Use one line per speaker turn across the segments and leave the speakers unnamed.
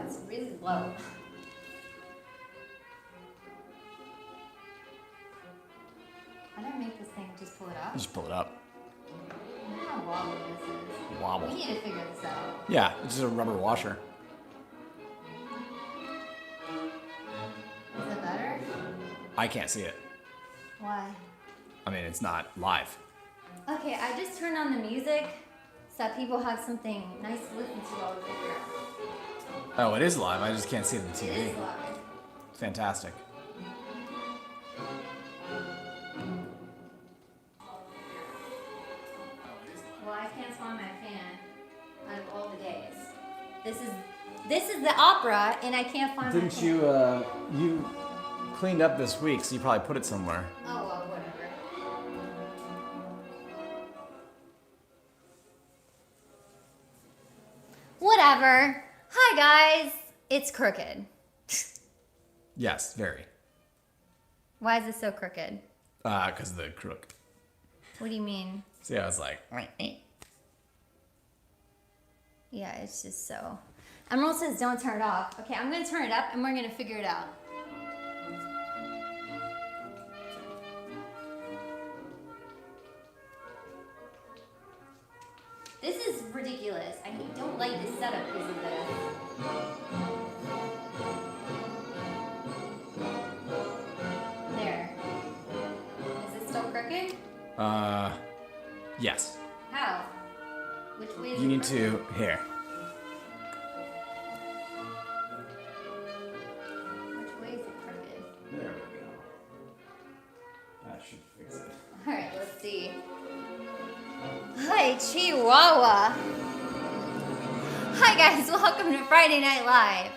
it's really low. How do I make this thing just pull it up?
Just pull it up.
I don't know how wobbly this is.
Wobble.
We need to figure this out.
Yeah, it's just a rubber washer.
Is it better?
I can't see it.
Why?
I mean, it's not live.
Okay, I just turned on the music so that people have something nice to listen to while we figure it out.
Oh, it is live. I just can't see it on the TV.
It is live.
Fantastic.
Well, I can't find my fan out of all the days. This is the opera, and I can't find my
Didn't
fan.
you cleaned up this week, so you probably put it somewhere.
Oh, well, whatever. Whatever. Hi, guys. It's crooked.
Yes, very.
Why is it so crooked?
Because of the crook.
What do you mean?
See, I was like,
Yeah, it's just so. Emerald says don't turn it off. Okay, I'm gonna turn it up and we're gonna figure it out. This is ridiculous. I don't like this setup because of this. There. Is it still crooked?
yes.
How? Which way is
You
it
need
crooked?
to, here.
Which way is it crooked?
There we go. That should fix it.
Alright, let's see. Hi, Chihuahua. Hi, guys. Welcome to Friday Night Live.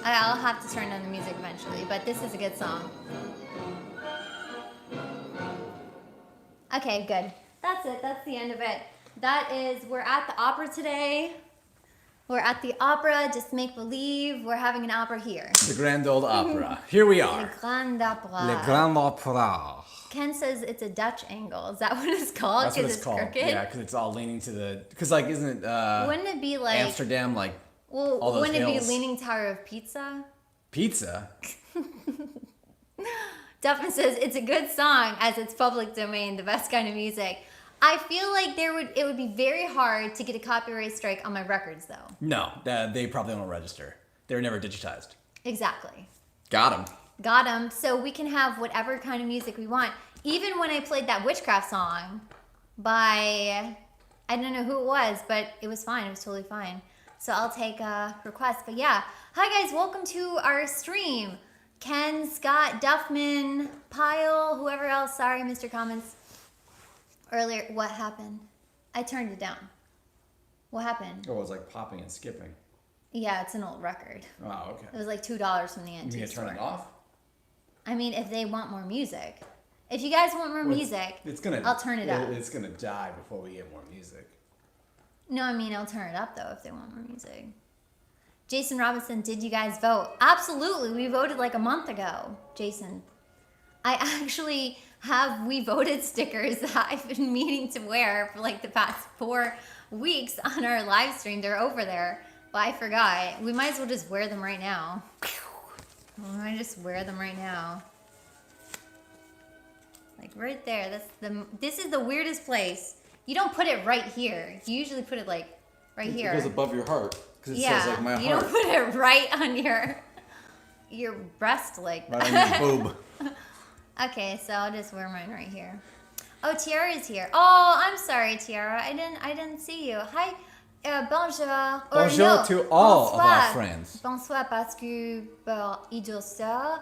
I'll have to turn on the music eventually, but this is a good song. Okay, good. That's it. That's the end of it. That is, we're at the opera today. We're at the opera, just make believe. We're having an opera here.
The Grand Old Opera. Here we
Le
are.
Grand Opera.
Le Grand Opera.
Ken says it's a Dutch angle. Is that what it's called?
That's what it's called.
Crooked?
Yeah, because it's all leaning to the. Because like, isn't it?
Wouldn't it be like
Amsterdam, like
Well,
all those
wouldn't it be
hills.
Leaning Tower of Pizza?
Pizza.
Duffin says it's a good song as it's public domain, the best kind of music. I feel like it would be very hard to get a copyright strike on my records though.
No, they probably won't register. They were never digitized.
Exactly.
Got them.
Got them. So we can have whatever kind of music we want. Even when I played that witchcraft song by, I don't know who it was, but it was fine. It was totally fine. So I'll take requests. But yeah. Hi guys, welcome to our stream. Ken, Scott, Duffman, Pyle, whoever else. Sorry, Mr. Comments. Earlier, what happened? I turned it down. What happened?
Oh, it was like popping and skipping.
Yeah, it's an old record.
Oh, okay.
It was like $2 from the
You
antique
gonna turn
store.
it off?
I mean, if they want more music. If you guys want more music, I'll turn it up.
It's gonna die before we get more music.
No, I mean, I'll turn it up, though, if they want more music. Jason Robinson, did you guys vote? Absolutely. We voted like a month ago, Jason. I actually have We Voted stickers that I've been meaning to wear for like the past 4 weeks on our live stream. They're over there, but I forgot. We might as well just wear them right now. We might just wear them right now. Like right there. This is the weirdest place. You don't put it right here. You usually put it like right here.
It goes above your heart. Because it says like my
you
heart.
don't put it right on your breast like that.
Right on your boob.
Okay, so I'll just wear mine right here. Oh, Tiara's here. Oh, I'm sorry, Tiara. I didn't see you. Hi, bonjour.
Bonjour to all of our friends.
Bonsoir, parce que pour il dure ça,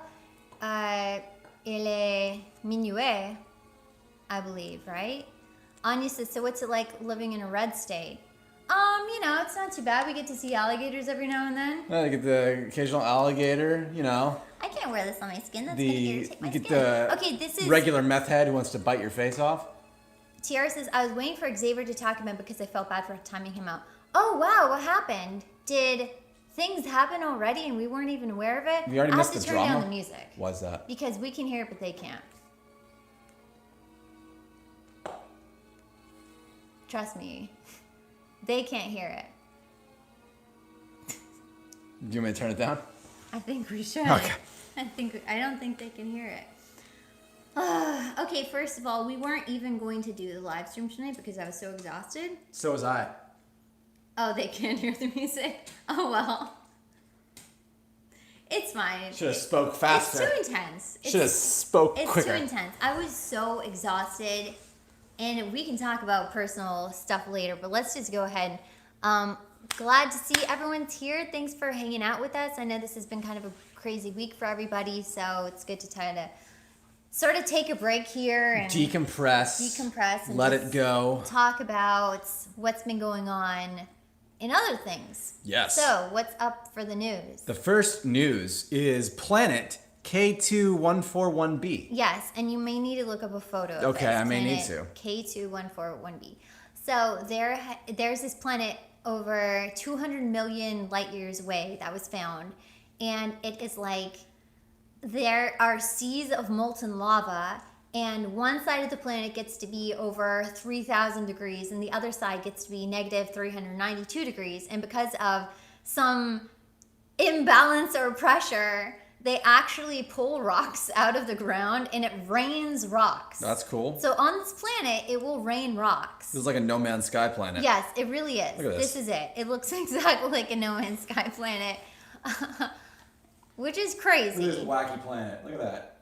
il est minuit, I believe, right? Anya says, so what's it like living in a red state? You know, it's not too bad. We get to see alligators every now and then.
I get the occasional alligator, you know.
I can't wear this on my skin. That's gonna irritate my
you get
skin.
the
Okay, this is
regular meth head who wants to bite your face off.
Tiara says, I was waiting for Xavier to talk about because I felt bad for timing him out. Oh wow, what happened? Did things happen already and we weren't even aware of it?
We already
I
missed
have to
the
turn
drama.
down the music.
Why's that?
Because we can hear it, but they can't. Trust me. They can't hear it.
Do you want me to turn it down?
I think we should.
Okay.
I don't think they can hear it. Okay, first of all, we weren't even going to do the live stream tonight because I was so exhausted.
So was I.
Oh, they can't hear the music? Oh, well. It's fine.
Should have spoke faster.
It's too intense.
Should have spoke
It's
quicker.
too intense. I was so exhausted. And we can talk about personal stuff later, but let's just go ahead. Glad to see everyone's here. Thanks for hanging out with us. I know this has been kind of a crazy week for everybody, so it's good to try to sort of take a break here and
decompress
and
let
just
it go.
talk about what's been going on in other things.
Yes.
So, what's up for the news?
The first news is planet K2141b.
Yes, and you may need to look up a photo of
Okay,
this
I may need
planet,
to.
K2141b. So there's this planet over 200 million light years away that was found, and it is like there are seas of molten lava, and one side of the planet gets to be over 3,000 degrees, and the other side gets to be negative 392 degrees, and because of some imbalance or pressure, they actually pull rocks out of the ground and it rains rocks.
That's cool.
So on this planet, it will rain rocks.
This is like a No Man's Sky planet.
Yes, it really is.
Look at this.
This is it. It looks exactly like a No Man's Sky planet, which is crazy.
Look at this wacky planet. Look at that.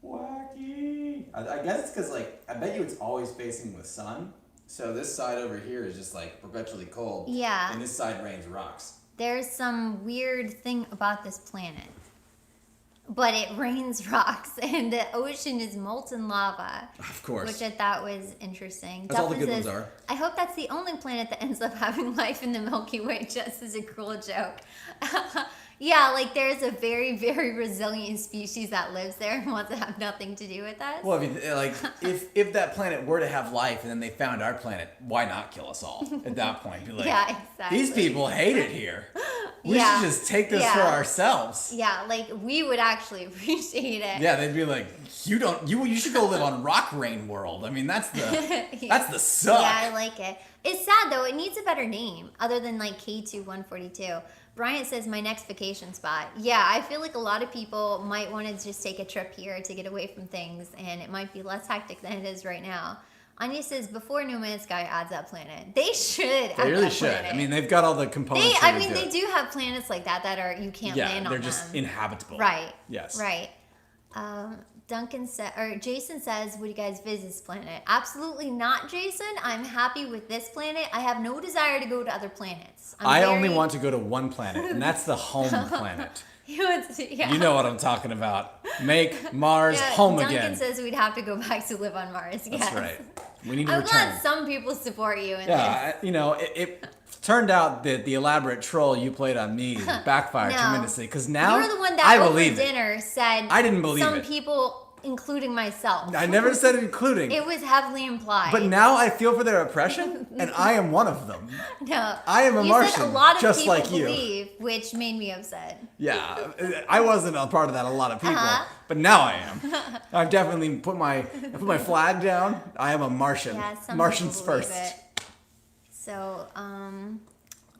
Wacky. I guess it's because, like, I bet you it's always facing the sun. So this side over here is just, like, perpetually cold.
Yeah.
And this side rains rocks.
There's some weird thing about this planet. But it rains rocks, and the ocean is molten lava.
Of course.
Which I thought was interesting.
That's all the
Duffin
good ones
says,
are.
I hope that's the only planet that ends up having life in the Milky Way, just as a cruel joke. Yeah, like there's a very, very resilient species that lives there and wants to have nothing to do with us.
Well, I mean, like, if that planet were to have life and then they found our planet, why not kill us all at that point? Be like,
yeah, exactly.
these people hate it here. We
Yeah.
should just take this
Yeah.
for ourselves.
Yeah, like we would actually appreciate it.
Yeah, they'd be like, you should go live on Rock Rain World. I mean, that's the suck.
Yeah, I like it. It's sad though. It needs a better name other than like K2142. Bryant says my next vacation spot. Yeah, I feel like a lot of people might want to just take a trip here to get away from things, and it might be less hectic than it is right now. Anya says before No Man's Sky adds that planet, they should.
They really should. I mean, they've got all the components.
They do have planets like that are you can't land on them.
they're just inhabitable.
Right.
Yes.
Right. Jason says, would you guys visit this planet? Absolutely not, Jason. I'm happy with this planet. I have no desire to go to other planets.
I only want to go to one planet, and that's the home planet.
Yeah.
You know what I'm talking about. Make Mars home
Duncan
again.
says we'd have to go back to live on Mars. Yes.
That's right. We need to
I'm
return.
glad some people support you in this.
Yeah, it turned out that the elaborate troll you played on me backfired
No.
tremendously. Because now
You're the one that
I
over
believe it.
dinner said
I didn't believe
some
it.
people, including myself.
I never said including.
It was heavily implied.
But now I feel for their oppression, and I am one of them.
No.
I am a
you
Martian,
said a lot of
just
people
like you.
believe, which made me upset.
Yeah, I wasn't a part of that. A lot of people, but now I am. I've definitely put my flag down. I am a Martian.
Yeah, some
Martians
people believe
first.
it. So,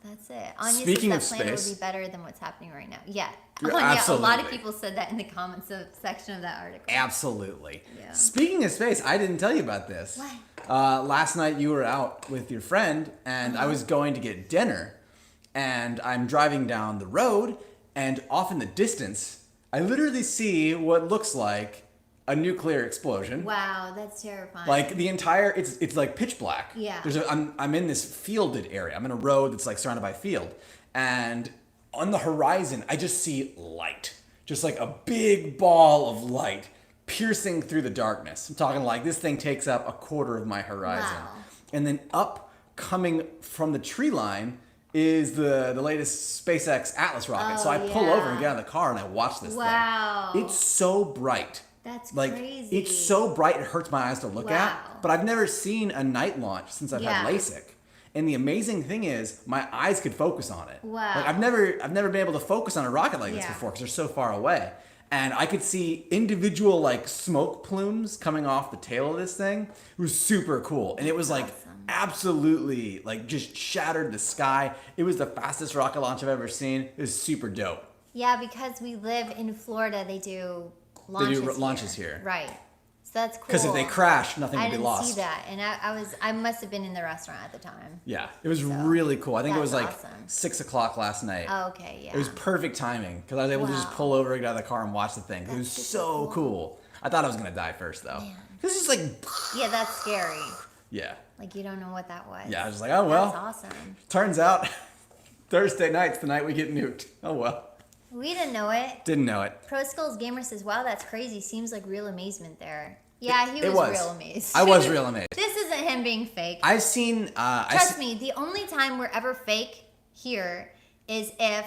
that's it. Anya
Speaking
says
of
that planet
space-
would be better than what's happening right now. Yeah.
Yeah,
A lot of
absolutely.
people said that in the comments section of that article.
Absolutely.
Yeah.
Speaking of space, I didn't tell you about this.
What?
Last night you were out with your friend, and I was going to get dinner, and I'm driving down the road, and off in the distance, I literally see what looks like a nuclear explosion.
Wow, that's terrifying.
Like the entire, it's like pitch black.
Yeah.
I'm in this fielded area. I'm in a road that's like surrounded by field, and on the horizon, I just see light, just like a big ball of light piercing through the darkness. I'm talking like this thing takes up a quarter of my horizon,
Wow.
and then up coming from the tree line is the latest SpaceX Atlas rocket. So I pull over and get out of the car and I watch this
Wow.
thing. It's so bright.
That's
Like,
crazy.
it's so bright it hurts my eyes to look at.
Wow.
But I've never seen a night launch since I've had
Yeah.
LASIK. And the amazing thing is, my eyes could focus on it.
Wow.
Like I've never been able to focus on a rocket like this
Yeah.
before because they're so far away. And I could see individual like smoke plumes coming off the tail of this thing. It was super cool. And it was like
Awesome.
absolutely like just shattered the sky. It was the fastest rocket launch I've ever seen. It was super dope.
Yeah, because we live in Florida, they do
They
launches
do launches here.
Right. So that's cool.
Because if they crash, nothing
I
will be
didn't
lost.
see that, and I must have been in the restaurant at the time.
Yeah, it was really cool. I think it was
that's
like
awesome.
6 o'clock last night.
Oh, okay, yeah.
It was perfect timing because I was able to just
Wow.
pull over, get out of the car, and watch the thing. It was
That's
so
super
cool. I thought I was gonna die first though. This is like,
Yeah, that's scary.
yeah,
Like, you don't know what that was.
yeah. I was just like, oh well.
That's awesome.
Turns out Thursday night's the night we get nuked. Oh well.
We didn't know it.
Didn't know it.
Pro Skulls Gamer says, wow, that's crazy. Seems like real amazement there. Yeah, he
It
was
was.
real amazed.
I was real amazed.
This isn't him being fake.
I've seen.
Trust me, the only time we're ever fake here is if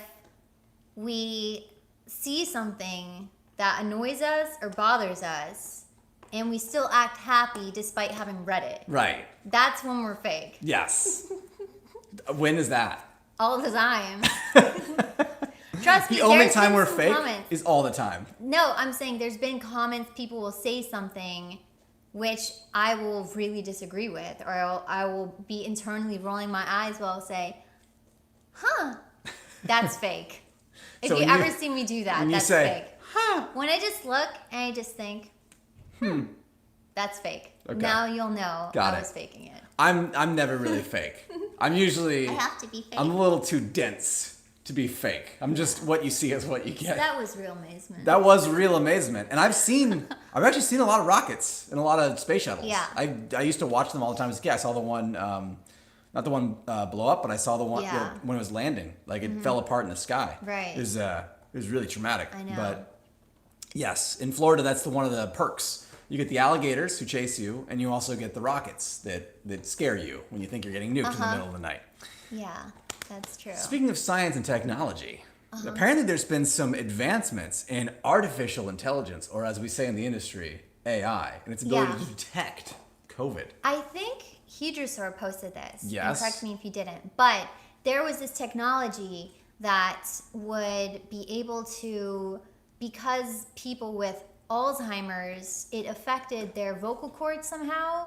we see something that annoys us or bothers us and we still act happy despite having read it.
Right.
That's when we're fake.
Yes. When is that?
All the time. Trust me,
The only
there's
time
been
we're
some
fake
comments.
is all the time.
No, I'm saying there's been comments, people will say something which I will really disagree with, or I will be internally rolling my eyes while I'll say, huh, that's fake. If
So
you
when
ever
you-
see me do that,
when you
that's
say,
fake. When I just look and I just think, that's fake.
Okay.
Now you'll know
Got
I
it.
was faking it.
I'm never really fake. I'm usually.
I have to be fake.
I'm a little too dense to be fake. I'm just what you see is what you get.
That was real amazement.
That was real amazement. And I've actually seen a lot of rockets and a lot of space shuttles.
Yeah.
I used to watch them all the time as a kid. I saw the one, not the one blow up, but I saw the one
Yeah.
when it was landing. Like it fell apart in the sky.
Right.
It was really traumatic.
I know.
But yes, in Florida, that's one of the perks. You get the alligators who chase you, and you also get the rockets that scare you when you think you're getting nuked in the middle of the night.
Yeah, that's true.
Speaking of science and technology, apparently there's been some advancements in artificial intelligence, or as we say in the industry, AI, and its ability
Yeah.
to detect COVID.
I think Hedrosaur posted this. And
Yes.
correct me if you didn't. But there was this technology that would be able to, because people with Alzheimer's, it affected their vocal cords somehow.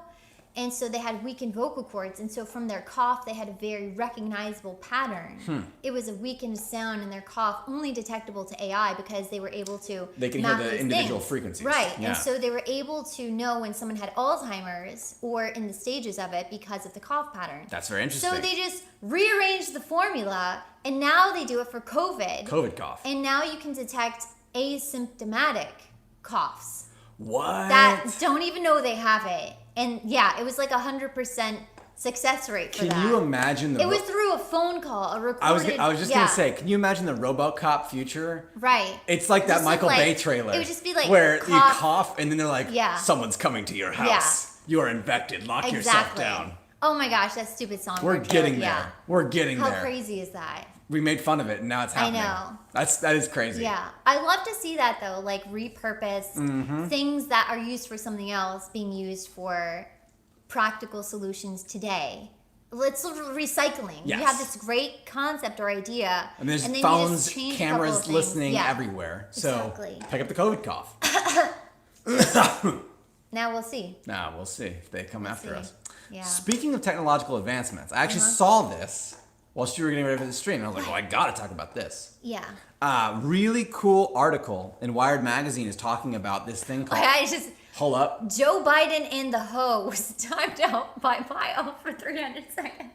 And so they had weakened vocal cords. And so from their cough, they had a very recognizable pattern. It was a weakened sound in their cough, only detectable to AI because they were able to
They can
map
hear the
these
individual
things.
frequencies.
Right.
Yeah.
And so they were able to know when someone had Alzheimer's or in the stages of it because of the cough pattern.
That's very interesting.
So they just rearranged the formula, and now they do it for COVID.
COVID cough.
And now you can detect asymptomatic coughs
What?
that don't even know they have it. And yeah, it was like 100% success rate for
Can
that.
you imagine the?
It was through a phone call, a recorded.
I was just
yeah.
gonna say, can you imagine the RoboCop future?
Right.
It's like that
Just look
Michael
like-
Bay trailer.
it would just be like
where you
cough-
cough and then they're like,
Yeah.
someone's coming to your house. You are infected. Lock yourself down.
Oh my gosh, that stupid song.
We're getting there.
Yeah.
We're getting
How
there.
crazy is that?
We made fun of it and now it's happening.
know.
That is crazy.
Yeah. I love to see that though, like repurposed
Mm-hmm.
things that are used for something else being used for practical solutions today. It's sort of recycling.
Yes.
You have this great concept or idea,
And there's
then you
phones,
just change a couple of
cameras
things.
listening
Yeah.
everywhere. So
Exactly.
pick up the COVID cough.
Now we'll see.
Nah, we'll see if they come after
see.
us.
Yeah.
Speaking of technological advancements, I actually saw this whilst you were getting ready for the stream. And I was like, well, I gotta talk about this.
Yeah.
Really cool article in Wired Magazine is talking about this thing called.
I just
Hold up.
Joe Biden and the hoe was timed out by Bio for 300 seconds.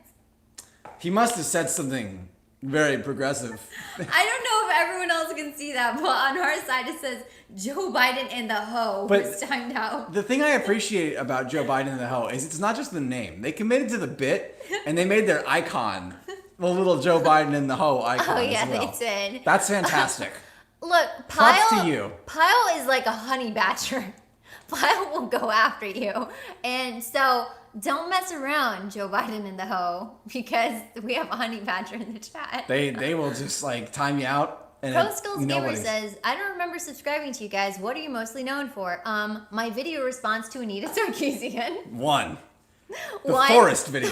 He must have said something very progressive.
I don't know if everyone else can see that, but on our side it says Joe Biden and the hoe
But-
was timed out.
The thing I appreciate about Joe Biden and the hoe is it's not just the name. They committed to the bit and they made their icon the little Joe Biden and the hoe icon
Oh yeah,
as well.
they did.
That's fantastic.
Look,
Props
Pyle,
to you.
Pyle is like a honey badger. Pyle will go after you. And so don't mess around, Joe Biden and the hoe, because we have a honey badger in the chat.
They will just like time you out and
Pro Skills Gamer
nobody's-
says, I don't remember subscribing to you guys. What are you mostly known for? My video response to Anita Sarkeesian.
One. The
One.
forest video.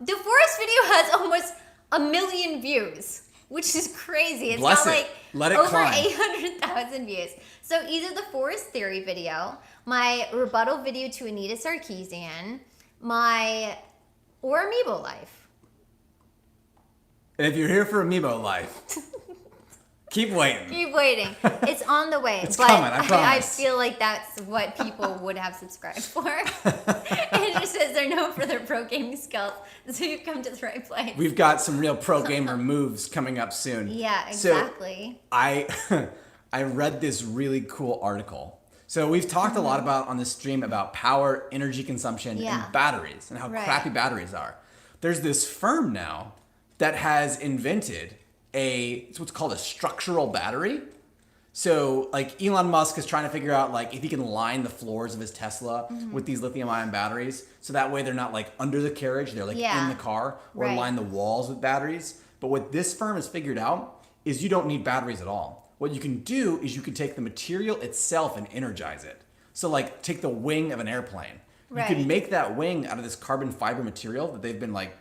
The forest video has almost 1 million views, which is crazy. It's
Bless
got
it.
like
Let it
over
climb.
800,000 views. So either the forest theory video, my rebuttal video to Anita Sarkeesian, or Amiibo life.
And if you're here for Amiibo life, keep waiting.
Keep waiting. It's on the way.
It's
but
coming, I
I
promise.
feel like that's what people would have subscribed for. It just says they're known for their pro gaming skills, so you've come to the right place.
We've got some real pro gamer moves coming up soon.
Yeah, exactly.
So I read this really cool article. So we've talked a lot about on this stream about power, energy consumption,
Yeah.
and batteries, and how
Right.
crappy batteries are. There's this firm now that has invented it's what's called a structural battery. So like Elon Musk is trying to figure out like if he can line the floors of his Tesla with these lithium ion batteries, so that way they're not like under the carriage, they're like
Yeah.
in the car, or
Right.
line the walls with batteries. But what this firm has figured out is you don't need batteries at all. What you can do is you can take the material itself and energize it. So like take the wing of an airplane.
Right.
You can make that wing out of this carbon fiber material that they've been like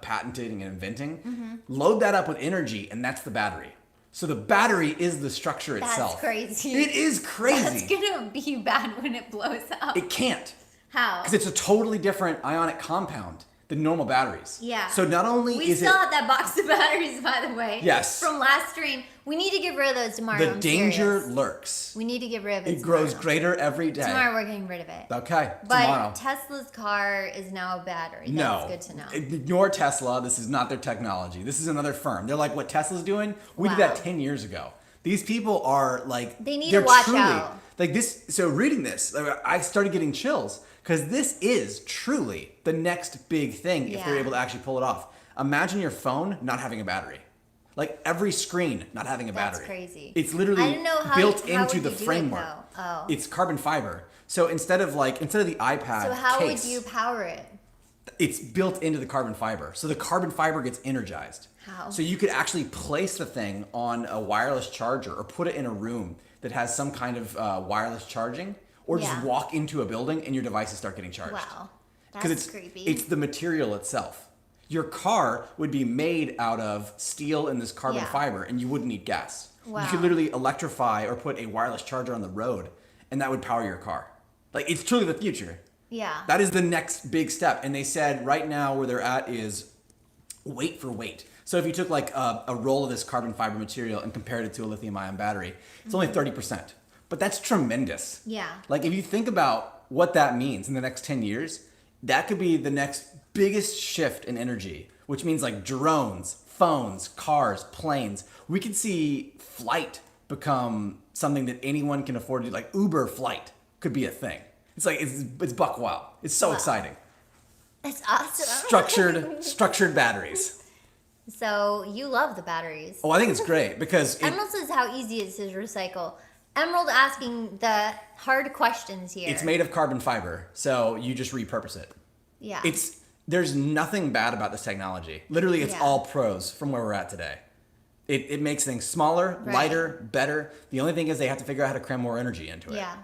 patenting and inventing. Load that up with energy, and that's the battery. So the battery is the structure
That's
itself.
crazy.
It is crazy.
That's gonna be bad when it blows up.
It can't,
How?
because it's a totally different ionic compound than normal batteries.
Yeah.
So not only
We
is
still
it
have that box of batteries, by the way.
Yes.
From last stream. We need to get rid of those tomorrow.
the
I'm
danger
serious.
lurks.
We need to get rid of it.
It grows
tomorrow.
greater every day.
Tomorrow we're getting rid of it.
Okay,
But
tomorrow.
Tesla's car is now a battery.
No,
That's good to know.
Ignore Tesla. This is not their technology. This is another firm. They're like, what Tesla's doing? We did
Wow.
that 10 years ago. These people are like,
They need
they're
to watch
truly,
out.
Like this. So reading this, I started getting chills because this is truly the next big thing if they're
Yeah.
able to actually pull it off. Imagine your phone not having a battery. Like every screen not having a
That's
battery.
crazy.
It's literally
I don't know how
built
how
into
would
the
you do it,
framework.
though? Oh.
It's carbon fiber. So instead of the iPad
So how
case,
would you power it?
it's built into the carbon fiber. So the carbon fiber gets energized.
How?
So you could actually place the thing on a wireless charger or put it in a room that has some kind of wireless charging, or just
Yeah.
walk into a building and your devices start getting charged.
Wow.
Because
That's
it's
creepy.
it's the material itself. Your car would be made out of steel and this carbon
Yeah.
fiber, and you wouldn't need gas.
Wow.
You could literally electrify or put a wireless charger on the road, and that would power your car. Like, it's truly the future.
Yeah.
That is the next big step. And they said right now where they're at is weight for weight. So if you took like a roll of this carbon fiber material and compared it to a lithium ion battery, it's only 30%. But that's tremendous.
Yeah.
Like if you think about what that means in the next 10 years, that could be the next biggest shift in energy, which means like drones, phones, cars, planes. We could see flight become something that anyone can afford to do. Like Uber flight could be a thing. It's like, it's buck wild. It's so
Wow.
exciting.
That's awesome.
Structured batteries.
So you love the batteries.
Oh, I think it's great because
Emerald says how easy it is to recycle. Emerald asking the hard questions here.
it's made of carbon fiber, so you just repurpose it.
Yeah.
There's nothing bad about this technology. Literally, it's
Yeah.
all pros from where we're at today. It makes things smaller,
Right.
lighter, better. The only thing is they have to figure out how to cram more energy into it.
Yeah.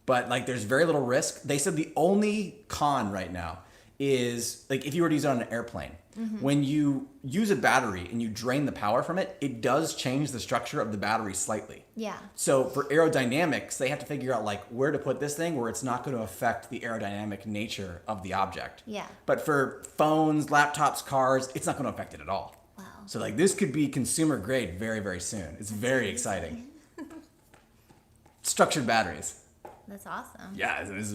But like, there's very little risk. They said the only con right now is like if you were to use it on an airplane,
Mm-hmm.
when you use a battery and you drain the power from it, it does change the structure of the battery slightly.
Yeah.
So for aerodynamics, they have to figure out like where to put this thing where it's not going to affect the aerodynamic nature of the object.
Yeah.
But for phones, laptops, cars, it's not going to affect it at all.
Wow.
So like this could be consumer grade very, very soon. It's very exciting. Structured batteries.
That's awesome.
Yeah, this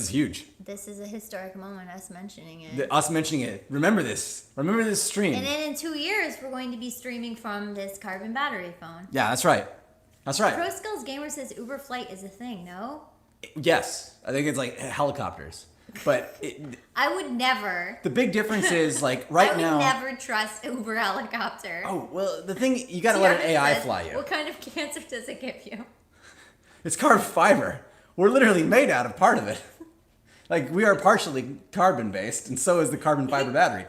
is huge.
This is a historic moment, us mentioning it.
Us mentioning it. Remember this. Remember this stream.
And then in 2 years, we're going to be streaming from this carbon battery phone.
Yeah, that's right. That's right.
Pro Skills Gamer says Uber Flight is a thing, no?
Yes, I think it's like helicopters. But
I would never.
the big difference is like
I
right
would
now.
never trust Uber helicopter.
Oh, well, the thing, you gotta let an
Tiana
AI
says,
fly you.
What kind of cancer does it give you?
It's carbon fiber. We're literally made out of part of it. Like, we are partially carbon based, and so is the carbon fiber battery.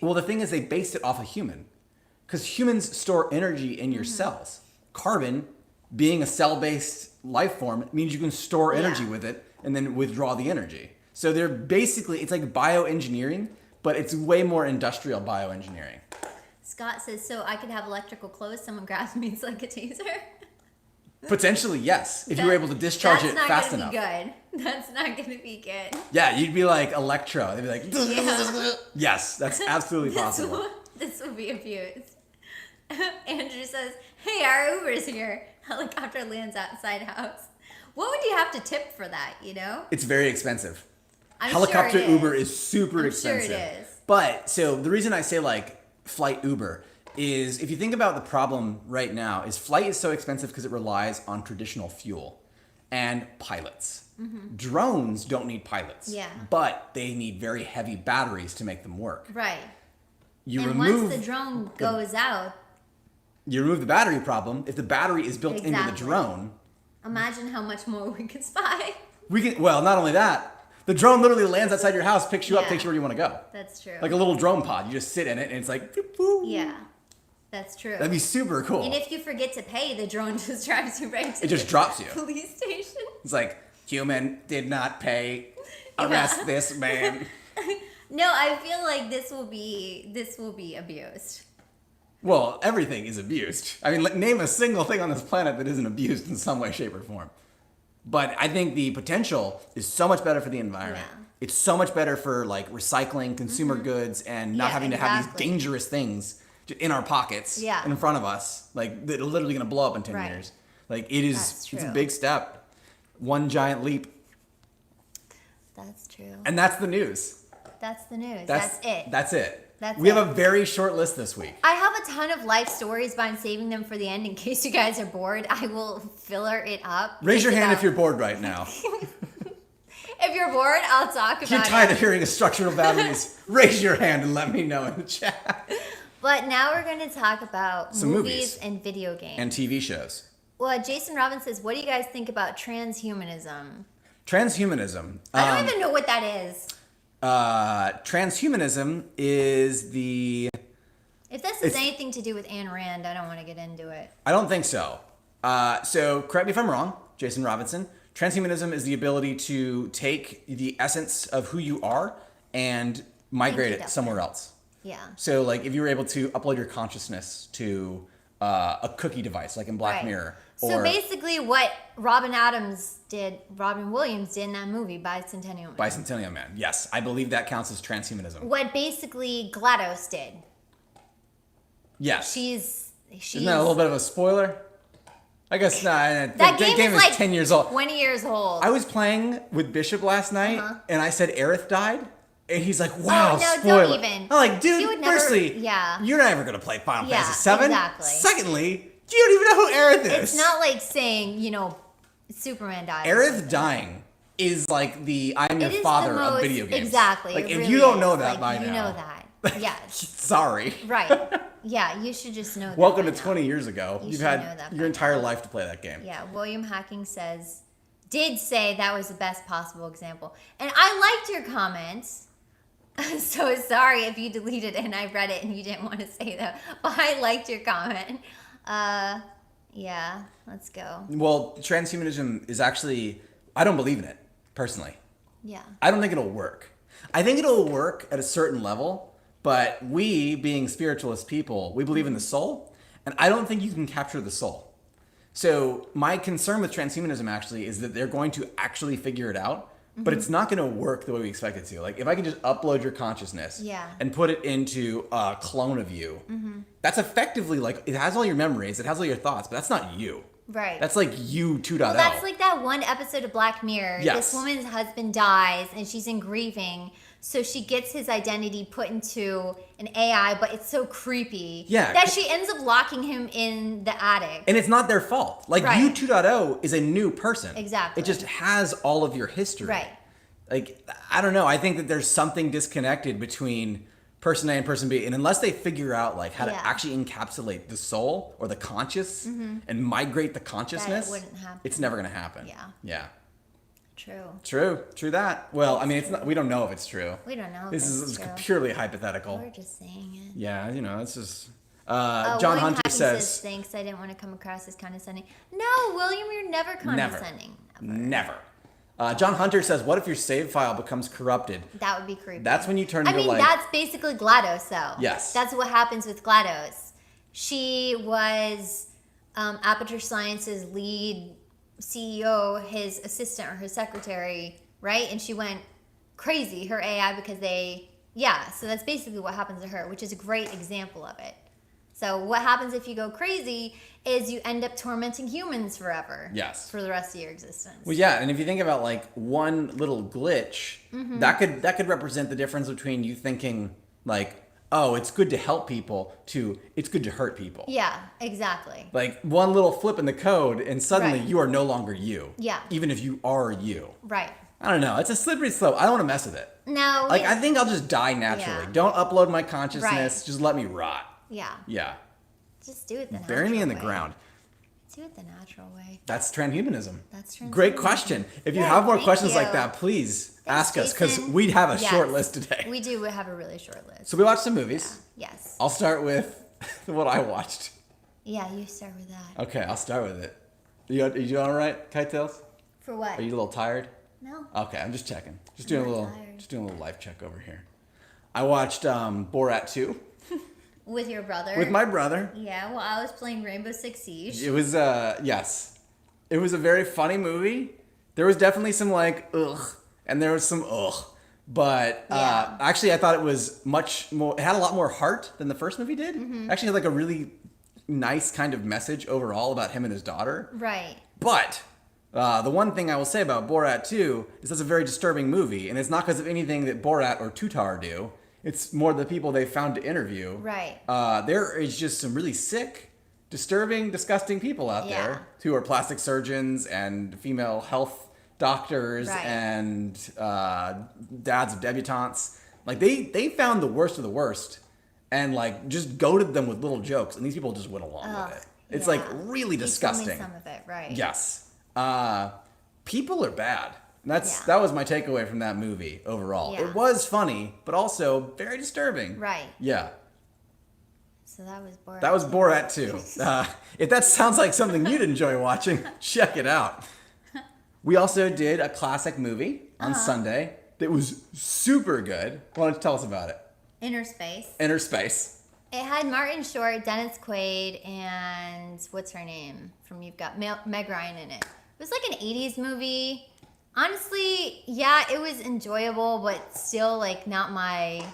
Well, the thing is, they based it off a human. Because humans store energy in your cells. Carbon, being a cell based life form, means you can store energy
Yeah.
with it and then withdraw the energy. So they're basically, it's like bioengineering, but it's way more industrial bioengineering.
Scott says, so I could have electrical clothes, someone grabs me, it's like a taser.
Potentially, yes. If you were able to discharge it fast
That's
enough.
not gonna be good. That's not gonna be good.
Yeah, you'd be like Electro. They'd be like,
Yeah.
yes, that's absolutely possible.
This will be abused. Andrew says, "Hey, our Uber's here." Helicopter lands outside house. What would you have to tip for that? You know?
It's very expensive.
I'm
Helicopter
sure it
Uber
is.
is super
I'm
expensive.
sure it is.
But so the reason I say like flight Uber is if you think about the problem right now is flight is so expensive because it relies on traditional fuel and pilots. Drones don't need pilots.
Yeah.
But they need very heavy batteries to make them work.
Right.
You
And
remove
once the drone goes out,
you remove the battery problem. If the battery is built into the
Exactly.
drone,
imagine how much more we could spy.
we can not only that, the drone literally lands outside your house, picks you up,
Yeah.
takes you where you want to go.
That's true.
Like a little drone pod. You just sit in it and it's like boop, boop.
Yeah. That's true.
That'd be super cool.
And if you forget to pay, the drone just drives you right to
It just
the
drops you.
police station.
It's like, human did not pay. Arrest this man.
No, I feel like this will be abused.
Well, everything is abused. I mean, name a single thing on this planet that isn't abused in some way, shape, or form. But I think the potential is so much better for the environment.
Yeah.
It's so much better for like recycling consumer goods and not
Yeah,
having to have these
exactly.
dangerous things in our pockets
Yeah.
in front of us, like that are literally going to blow up in 10
Right.
years. Like it is,
That's
it's a
true.
big step. One giant leap.
That's true.
And that's the news.
That's the news. That's it.
That's it.
That's
we have
it.
a very short list this week.
I have a ton of life stories, but I'm saving them for the end in case you guys are bored. I will filler it up.
Raise your
Just
hand
about-
if you're bored right now.
If you're bored, I'll talk about
If you're tired
it.
of hearing of structural batteries, raise your hand and let me know in the chat.
But now we're going to talk about
Some
movies
movies.
and video games.
And TV shows.
Well, Jason Robbins says, what do you guys think about transhumanism?
Transhumanism.
I don't even know what that is.
Transhumanism is the...
If this has anything to do with Ayn Rand, I don't want to get into it.
I don't think so. So correct me if I'm wrong, Jason Robinson. Transhumanism is the ability to take the essence of who you are and migrate
you,
it
that
somewhere else.
Yeah.
So like if you were able to upload your consciousness to a cookie device, like in Black
Right.
Mirror.
So basically what Robin Williams did in that movie, Bicentennial Man.
Bicentennial Man. Yes, I believe that counts as transhumanism.
What basically GLaDOS did.
Yes.
She's
Isn't that a little bit of a spoiler? I guess not.
that
The
game is like
10 years old.
20 years old.
I was playing with Bishop last night, and I said Aerith died, and he's like, "Wow,
Oh, no,
spoiler!"
don't even.
I'm like,
He
"Dude,
would never-
firstly,
yeah.
you're never gonna play Final
Yeah,
Fantasy VII.
exactly.
Secondly, you don't even know who Aerith is.
It's not like saying, Superman died. or
Aerith
something.
dying is like the I'm your
It is the
father of
most-
video games.
Exactly.
Like
it
if
really
you don't
is.
know that
Like,
by
you
now,
know that. Yes.
sorry.
Right. Yeah, you should just know that.
Welcome
by
to
now.
20 years ago.
You
You've
should know
had
that
your
by
entire
now.
life to play that game.
Yeah, William Hacking did say that was the best possible example. And I liked your comments. So sorry if you deleted it and I read it and you didn't want to say that. But I liked your comment. Yeah, let's go.
Well, transhumanism is actually, I don't believe in it, personally.
Yeah.
I don't think it'll work. I think it'll work at a certain level, but we, being spiritualist people, we believe in the soul, and I don't think you can capture the soul. So my concern with transhumanism actually is that they're going to actually figure it out, but it's not going to work the way we expect it to. Like if I can just upload your consciousness
Yeah.
and put it into a clone of you, that's effectively like, it has all your memories, it has all your thoughts, but that's not you.
Right.
That's like you 2.0.
Well, that's like that one episode of Black Mirror.
Yes.
This woman's husband dies and she's in grieving. So she gets his identity put into an AI, but it's so creepy
Yeah.
that she ends up locking him in the attic.
And it's not their fault. Like
Right.
you 2.0 is a new person.
Exactly.
It just has all of your history.
Right.
Like, I don't know. I think that there's something disconnected between person A and person B. And unless they figure out like how
Yeah.
to actually encapsulate the soul or the conscious and migrate the consciousness,
wouldn't happen.
it's never going to happen.
Yeah.
Yeah.
True.
True that. Well, I mean, it's not, we don't know if it's true.
We don't know.
This
if
is
it's true.
purely hypothetical.
We're just saying it.
Yeah, it's just...
Oh,
John
William
Hunter
Hacking
says...
thanks. I didn't want to come across as condescending. No, William, you're never condescending.
Never. John Hunter says, what if your save file becomes corrupted?
That would be creepy.
That's when you turn
I
into
mean,
like...
that's basically GLaDOS, though.
Yes.
That's what happens with GLaDOS. She was Aperture Science's lead CEO, his assistant or his secretary, right? And she went crazy, her AI, because so that's basically what happens to her, which is a great example of it. So what happens if you go crazy is you end up tormenting humans forever.
Yes.
For the rest of your existence.
Well, yeah, and if you think about like one little glitch, that could represent the difference between you thinking like, oh, it's good to help people to it's good to hurt people.
Yeah, exactly.
Like one little flip in the code and suddenly
Right.
you are no longer you.
Yeah.
Even if you are you.
Right.
I don't know. It's a slippery slope. I don't want to mess with it.
No.
Like I think I'll just die naturally.
Yeah.
Don't upload my consciousness.
Right.
Just let me rot.
Yeah.
Yeah.
Just do it the natural
Bury me in the
way.
ground.
Do it the natural way.
That's transhumanism.
That's transhumanism.
Great question. If you
Yeah,
have more
thank
questions
you.
like that, please ask us because
Jason.
we'd have a
Yes.
short list today.
We do have a really short list.
So we watched some movies.
Yes.
I'll start with what I watched.
Yeah, you start with that.
Okay, I'll start with it. You all right, KiteTales?
For what?
Are you a little tired?
No.
Okay, I'm just checking. Just
I'm
doing a
not
little,
tired.
just doing a little life check over here. I watched Borat 2
With your brother?
with my brother.
Yeah, well, I was playing Rainbow Six Siege.
It was yes, it was a very funny movie. There was definitely some like ugh, and there was some ugh, but
Yeah.
actually I thought it was much more. It had a lot more heart than the first movie did. Actually, had like a really nice kind of message overall about him and his daughter.
Right.
But the one thing I will say about Borat 2 is that's a very disturbing movie, and it's not because of anything that Borat or Tutar do. It's more the people they found to interview.
Right.
There is just some really sick, disturbing, disgusting people out
Yeah.
there who are plastic surgeons and female health doctors
Right.
and dads of debutantes. Like they found the worst of the worst and like just goaded them with little jokes, and these people just went along
Ugh,
with it. It's
yeah.
like really
He's filming
disgusting.
some of it, right.
Yes. People are bad.
Yeah.
That was my takeaway from that movie overall.
Yeah.
It was funny, but also very disturbing.
Right.
Yeah.
So that was Borat.
That was Borat too. If that sounds like something you'd enjoy watching, check it out. We also did a classic movie on Sunday that was super good. Why don't you tell us about it?
Innerspace.
Innerspace.
It had Martin Short, Dennis Quaid, and what's her name from You've Got Meg Ryan in it. It was like an 80s movie. Honestly, yeah, it was enjoyable, but still like not my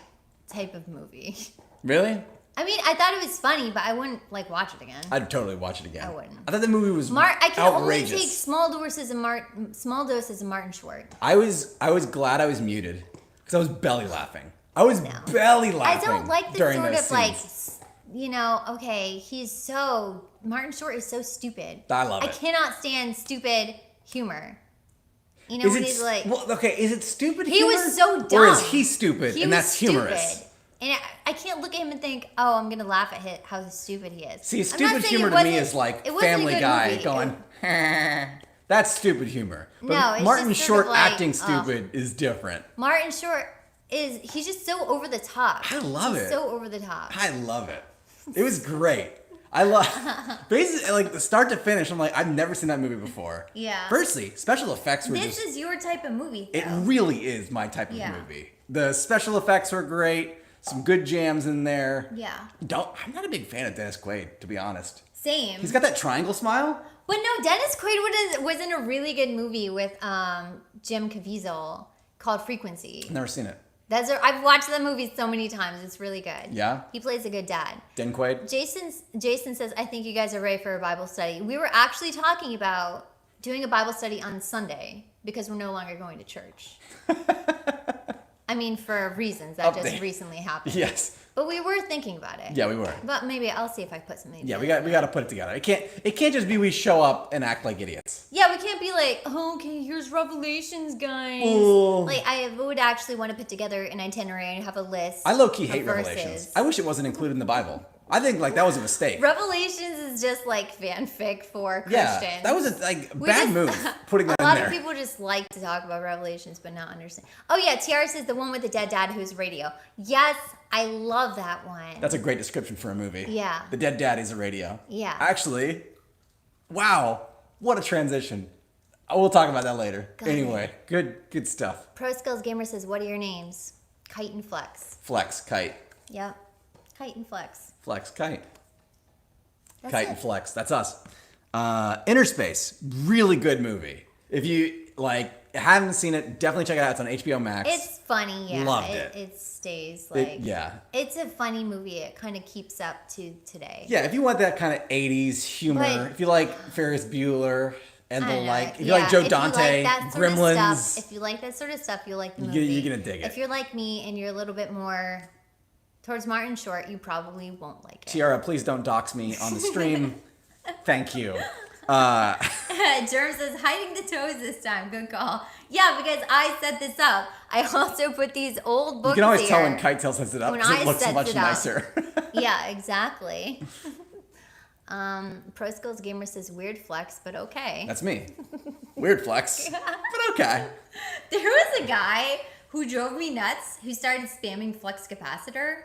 type of movie.
Really?
I mean, I thought it was funny, but I wouldn't like watch it again.
I'd totally watch it again.
I wouldn't.
I thought the movie was
I can
outrageous.
only take small doses of Martin Short.
I was glad I was muted because I was belly laughing. I was belly
I
laughing.
don't like the
during
sort of
those
like,
scenes.
Martin Short is so stupid.
I love it.
I cannot stand stupid humor. You know,
Is
when
it
he's like,
well, okay? Is it stupid?
he
humor?
was so dumb.
Or is he stupid
He
and
was
that's
stupid.
humorous?
And I can't look at him and think, oh, I'm gonna laugh at how stupid he is.
See,
I'm not
stupid
saying
humor
it
to me
wasn't-
is like
it wasn't a
Family
good
Guy
movie.
going, that's stupid humor. But
No, it's
Martin
just sort
Short
of like,
acting stupid is different.
Martin Short he's just so over the top.
I love
He's
it.
So over the top.
I love it. It was great. I love basically like the start to finish. I'm like, I've never seen that movie before.
Yeah.
Firstly, special effects were
This
just.
is your type of movie.
It
though.
really is my type of
Yeah.
movie. The special effects were great. Some good jams in there.
Yeah.
I'm not a big fan of Dennis Quaid, to be honest.
Same.
He's got that triangle smile.
But no, Dennis Quaid was in a really good movie with Jim Caviezel called Frequency.
Never seen it.
I've watched that movie so many times. It's really good.
Yeah?
He plays a good dad.
Den Quaid.
Jason says, I think you guys are ready for a Bible study. We were actually talking about doing a Bible study on Sunday because we're no longer going to church. I mean, for reasons that just
Update.
recently happened.
Yes.
But we were thinking about it.
Yeah, we were.
But maybe I'll see if I put something
Yeah,
together.
we got to put it together. It can't just be we show up and act like idiots.
Yeah, we can't be like, oh, okay, here's Revelations, guys.
Ooh.
Like, I would actually want to put together an itinerary and have a list.
I low-key
of
hate
verses.
Revelations. I wish it wasn't included in the Bible. I think like that was a mistake.
Revelations is just like fanfic for
Yeah,
Christians.
that was a like
We
bad
just-
move putting that
A
in
lot
there.
of people just like to talk about Revelations but not understand. Oh yeah, Tiara says the one with the dead dad who's radio. Yes, I love that one.
That's a great description for a movie.
Yeah.
The dead daddy's a radio.
Yeah.
Actually, wow, what a transition. We'll talk about that later.
Got it.
Anyway, good stuff.
Pro Skills Gamer says, what are your names? Kite and Flex.
Flex, kite.
Yep. Kite and Flex.
Flex, kite.
That's
Kite
it.
and Flex. That's us. Innerspace. Really good movie. If you haven't seen it, definitely check it out. It's on HBO Max.
It's funny, yeah.
Loved it.
It stays like
yeah.
It's a funny movie. It kind of keeps up to today.
Yeah, if you want that kind of 80s humor,
But-
if you like Ferris Bueller and
I
the
don't know.
like, if you like Joe
if you
Dante,
like that sort of
Gremlins,
stuff, if you like that sort of stuff, you'll like the
You're
movie.
gonna dig it.
If you're like me and you're a little bit more towards Martin Short, you probably won't like it.
Tiara, please don't dox me on the stream. Thank you.
Germ says hiding the toes this time. Good call. Yeah, because I set this up. I also put these old books
You can always
here.
tell when KiteTales sets it up
When
because
I
it looks
sets
much
it up.
nicer.
Yeah, exactly. Pro Skills Gamer says weird flex, but okay.
That's me. Weird flex, but okay.
There was a guy who drove me nuts who started spamming flex capacitor.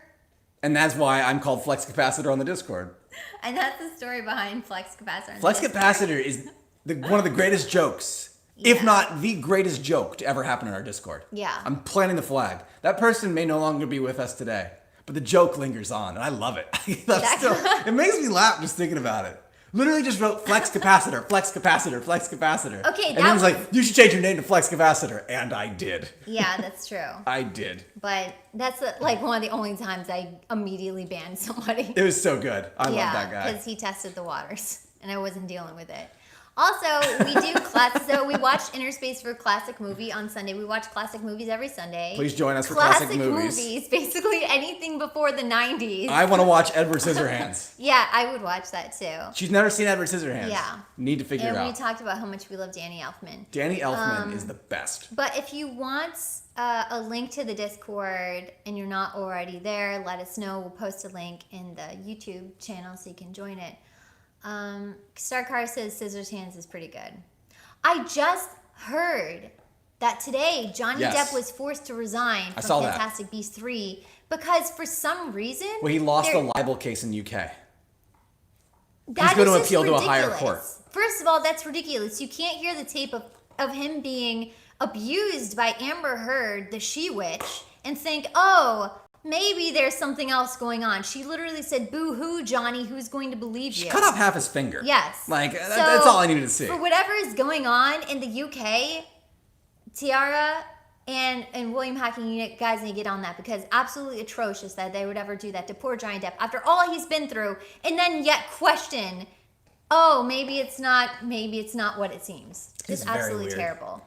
And that's why I'm called Flex Capacitor on the Discord.
And that's the story behind flex capacitor.
Flex Capacitor is one of the greatest jokes, if
Yeah.
not the greatest joke to ever happen in our Discord.
Yeah.
I'm planting the flag. That person may no longer be with us today, but the joke lingers on, and I love it. It makes me laugh just thinking about it. Literally just wrote Flex Capacitor, Flex Capacitor, Flex Capacitor.
Okay,
and
that
then was
was-
like, you should change your name to Flex Capacitor, and I did.
Yeah, that's true.
I did.
But that's like one of the only times I immediately banned somebody.
It was so good. I love that guy.
because he tested the waters, and I wasn't dealing with it. Also, we do class. So we watched Innerspace for Classic Movie on Sunday. We watch classic movies every Sunday.
Please join us for classic movies.
Basically anything before the 90s.
I want to watch Edward Scissorhands.
Yeah, I would watch that too.
She's never seen Edward Scissorhands.
Yeah.
Need to figure
And
it
we
out.
talked about how much we love Danny Elfman.
Danny Elfman is the best.
But if you want a link to the Discord and you're not already there, let us know. We'll post a link in the YouTube channel so you can join it. Starcar says Scissors Hands is pretty good. I just heard that today Johnny
Yes.
Depp was forced to resign
I
from
saw that.
Fantastic Beasts 3 because for some reason...
Well, he lost
there-
the libel case in UK.
That
He's going
is
to
just
appeal to a higher
ridiculous.
court.
First of all, that's ridiculous. You can't hear the tape of him being abused by Amber Heard, the she-witch, and think, oh, maybe there's something else going on. She literally said, boo-hoo, Johnny, who's going to believe you?
She cut off half his finger.
Yes.
Like,
So,
that's all I needed to see.
For whatever is going on in the UK, Tiara and William Hacking, you guys need to get on that because absolutely atrocious that they would ever do that to poor Johnny Depp after all he's been through and then yet question, oh, maybe it's not what it seems.
It's
Just
very
absolutely
weird.
terrible.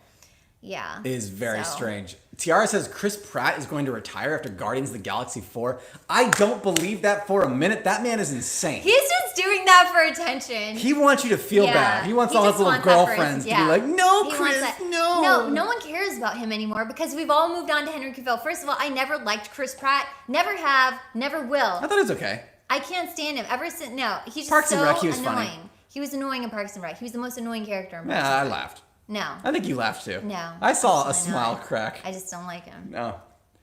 Yeah.
It is very
So-
strange. Tiara says Chris Pratt is going to retire after Guardians of the Galaxy 4. I don't believe that for a minute. That man is insane.
He's just doing that for attention.
He wants you to feel
Yeah.
bad. He wants all
just
his little
wants that for his-
girlfriends to
yeah.
be like, no,
He wants
Chris,
that.
no.
No one cares about him anymore because we've all moved on to Henry Cavill. First of all, I never liked Chris Pratt. Never have, never will.
I thought it was okay.
I can't stand him. Ever since, no. He's just
Parks
so
and Rec, he was
annoying.
funny.
He was annoying in Parks and Rec. He was the most annoying character in Parks
Yeah, I
and Rec.
laughed.
No.
I think you laughed too.
No,
I saw a
absolutely
smile
not.
crack.
I just don't like him.
No.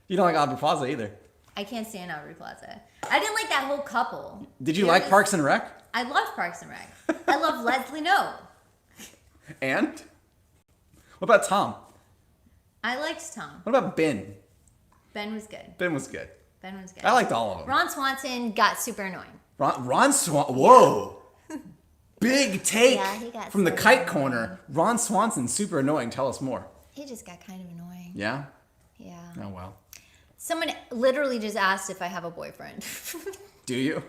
You don't like Aubrey Plaza either.
I can't stand Aubrey Plaza. I didn't like that whole couple.
Did you
There
like
was-
Parks and Rec?
I love Parks and Rec. I love Leslie Knope.
And? What about Tom?
I liked Tom.
What about Ben?
Ben was good.
Ben was good.
Ben was good.
I liked all of them.
Ron Swanson got super annoying.
Ron Swan. Whoa. Big take
Yeah, he got
from the
so
kite
annoying.
corner. Ron Swanson, super annoying. Tell us more.
He just got kind of annoying.
Yeah?
Yeah.
Oh, well.
Someone literally just asked if I have a boyfriend.
Do you?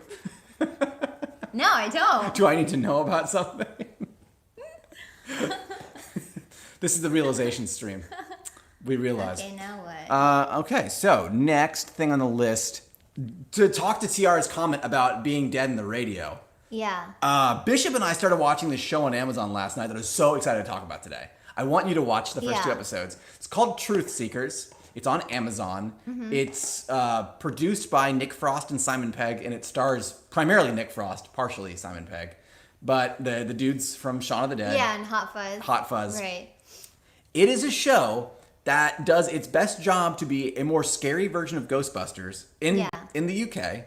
No, I don't.
Do I need to know about something? This is the realization stream. We realize.
Okay, now what?
Okay, so next thing on the list, to talk to Tiara's comment about being dead in the radio.
Yeah.
Bishop and I started watching this show on Amazon last night that I was so excited to talk about today. I want you to watch the first two
Yeah.
episodes. It's called Truth Seekers. It's on Amazon.
Mm-hmm.
It's produced by Nick Frost and Simon Pegg, and it stars primarily Nick Frost, partially Simon Pegg, but the dudes from Shaun of the Dead.
Yeah, and Hot Fuzz.
Hot Fuzz.
Right.
It is a show that does its best job to be a more scary version of Ghostbusters in the UK,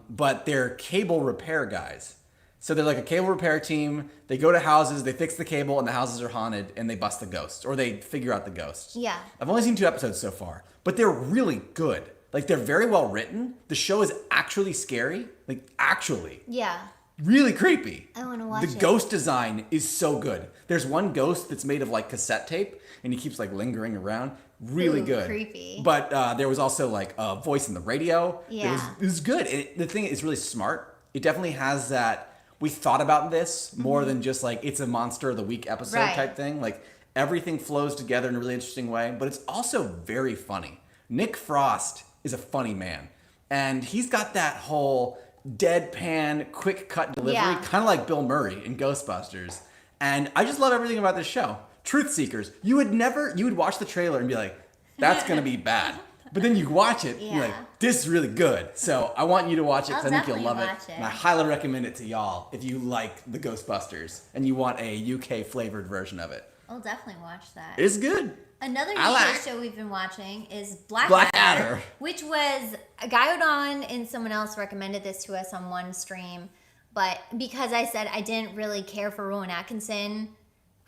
but they're cable repair guys. So they're like a cable repair team. They go to houses, they fix the cable, and the houses are haunted, and they bust the ghosts, or they figure out the ghosts.
Yeah.
I've only seen 2 episodes so far, but they're really good. Like, they're very well written. The show is actually scary. Like, actually.
Yeah.
Really creepy.
I want to watch
The
it.
ghost design is so good. There's one ghost that's made of like cassette tape, and he keeps like lingering around. Really
Ooh,
good.
creepy.
But there was also like a voice in the radio.
Yeah.
It was good. The thing is really smart. It definitely has that. We thought about this more than just like it's a monster of the week episode
Right.
type thing. Like everything flows together in a really interesting way, but it's also very funny. Nick Frost is a funny man, and he's got that whole deadpan, quick cut delivery,
Yeah.
kind of like Bill Murray in Ghostbusters. And I just love everything about this show. Truth Seekers. You would watch the trailer and be like, that's gonna be bad. But then you watch it, and you're like,
Yeah.
this is really good. So I want you to watch it because I
I'll
think you'll love
definitely watch it.
And I highly recommend it to y'all if you like the Ghostbusters and you want a UK flavored version of it.
I'll definitely watch that.
It's good.
Another
I
UK
like-
show we've been watching is Blackadder,
Blackadder.
which was a guy on and someone else recommended this to us on one stream. But because I said I didn't really care for Rowan Atkinson,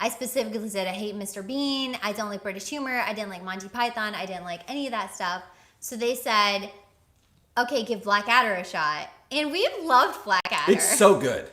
I specifically said I hate Mr. Bean, I don't like British humor, I didn't like Monty Python, I didn't like any of that stuff. So they said, okay, give Blackadder a shot. And we've loved Blackadder.
It's so good.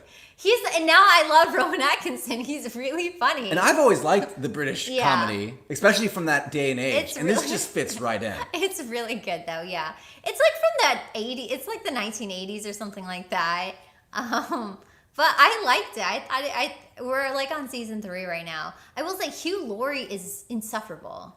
And now I love Rowan Atkinson. He's really funny.
And I've always liked the British
Yeah.
comedy, especially from that day and age.
It's
And this
really-
just fits right in.
It's really good though, yeah. It's like from that 80s, it's like the 1980s or something like that. But I liked it. We're like on season 3 right now. I will say Hugh Laurie is insufferable.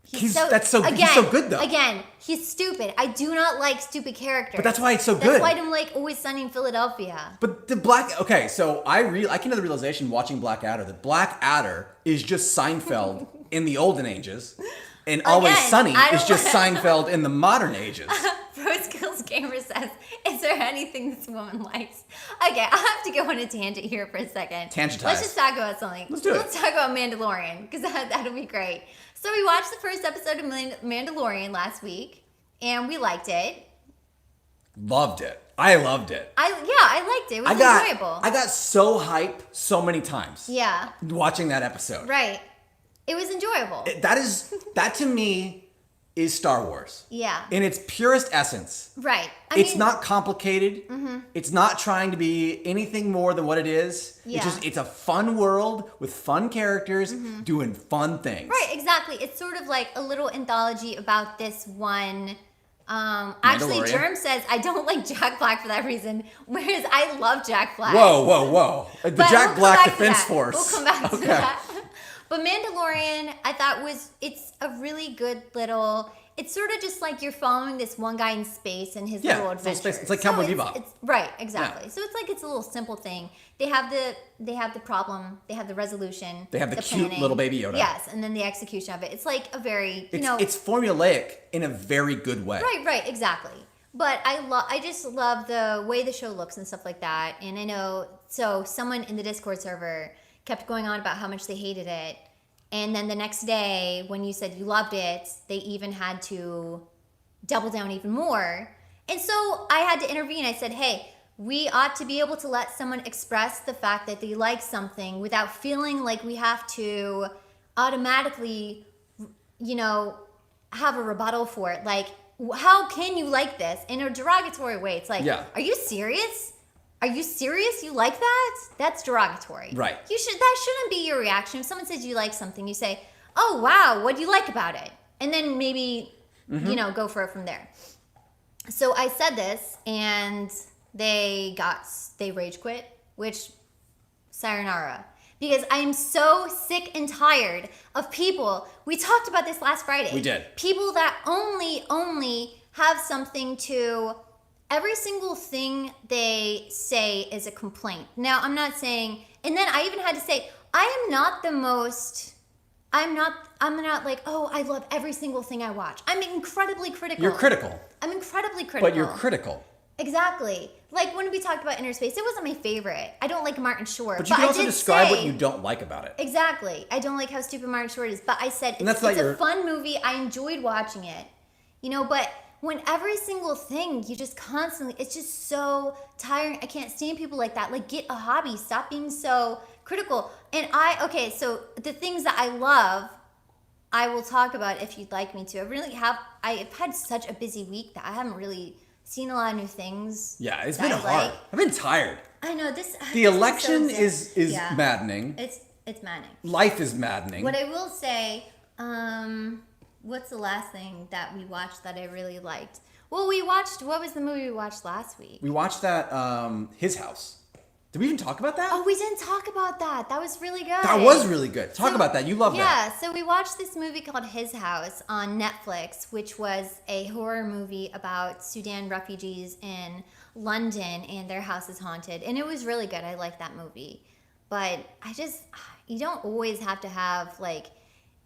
He's so good though.
Again,
he's stupid. I do not like stupid characters.
But that's why it's so
That's
good.
why I'm like Always Sunny in Philadelphia.
But so I came to the realization watching Blackadder that Blackadder is just Seinfeld in the olden ages, and Always
Again,
Sunny
I
is
don't
just Seinfeld in the modern ages.
Pro Skills Gamer says, is there anything this woman likes? Okay, I have to go on a tangent here for a second.
Tangentize.
Let's just talk about something.
Let's do it.
Let's talk about Mandalorian, because that'll be great. So we watched the first episode of Mandalorian last week, and we liked it.
Loved it. I loved it.
I liked it. It was enjoyable.
I got so hype so many times
Yeah,
watching that episode.
right. It was enjoyable.
That to me is Star Wars.
Yeah.
In its purest essence.
Right.
It's not complicated.
Mm-hmm.
It's not trying to be anything more than what it is.
Yeah.
It's a fun world with fun characters doing fun things.
Right, exactly. It's sort of like a little anthology about this one. Actually,
Mandalorian.
Germ says I don't like Jack Black for that reason, whereas I love Jack Black.
Whoa. The
But
Jack
we'll
Black
come back to
Defense
that.
Force.
We'll come back to that. But Mandalorian, I thought it's a really good little. It's sort of just like you're following this one guy in space and his
Yeah,
little
it's a little
adventures.
space. It's like Cowboy Bebop.
It's right, exactly. So it's like it's a little simple thing. They have the problem. They have the resolution.
They have the cute
planning.
little baby Yoda.
Yes, and then the execution of it. It's like a very
It's formulaic in a very good way.
Right, exactly. But I just love the way the show looks and stuff like that. And I know, so someone in the Discord server kept going on about how much they hated it. And then the next day, when you said you loved it, they even had to double down even more. And so I had to intervene. I said, hey, we ought to be able to let someone express the fact that they like something without feeling like we have to automatically, have a rebuttal for it. Like, how can you like this in a derogatory way? It's like,
Yeah.
Are you serious? Are you serious? You like that? That's derogatory.
Right.
That shouldn't be your reaction. If someone says you like something, you say, "Oh wow, what do you like about it?" And then maybe go for it from there. So I said this, and they rage quit, which sayonara. Because I am so sick and tired of people. We talked about this last Friday.
We did.
People that only have something to. Every single thing they say is a complaint. Now, I'm not saying, and then I even had to say, I'm not like, oh, I love every single thing I watch. I'm incredibly critical.
You're critical.
I'm incredibly critical.
But you're critical.
Exactly. Like when we talked about Innerspace, it wasn't my favorite. I don't like Martin Short.
But you can also describe what
say-
you don't like about it.
Exactly. I don't like how stupid Martin Short is. But I said
And that's
it's
not
a fun movie. I enjoyed watching it. But when every single thing you just constantly, it's just so tiring. I can't stand people like that. Like, get a hobby. Stop being so critical. And so the things that I love, I will talk about if you'd like me to. I've had such a busy week that I haven't really seen a lot of new things.
Yeah, it's
that
been
I
hard.
like.
I've been tired.
I know this.
The
this
election
episode's-
is
yeah.
maddening.
It's maddening.
Life is maddening.
What I will say, what's the last thing that we watched that I really liked? Well, what was the movie we watched last week?
We watched that, His House. Did we even talk about that?
Oh, we didn't talk about that. That was really good.
That was really good. Talk
So-
about that. You love that.
Yeah, so we watched this movie called His House on Netflix, which was a horror movie about Sudan refugees in London, and their house is haunted. And it was really good. I liked that movie. But you don't always have to have, like,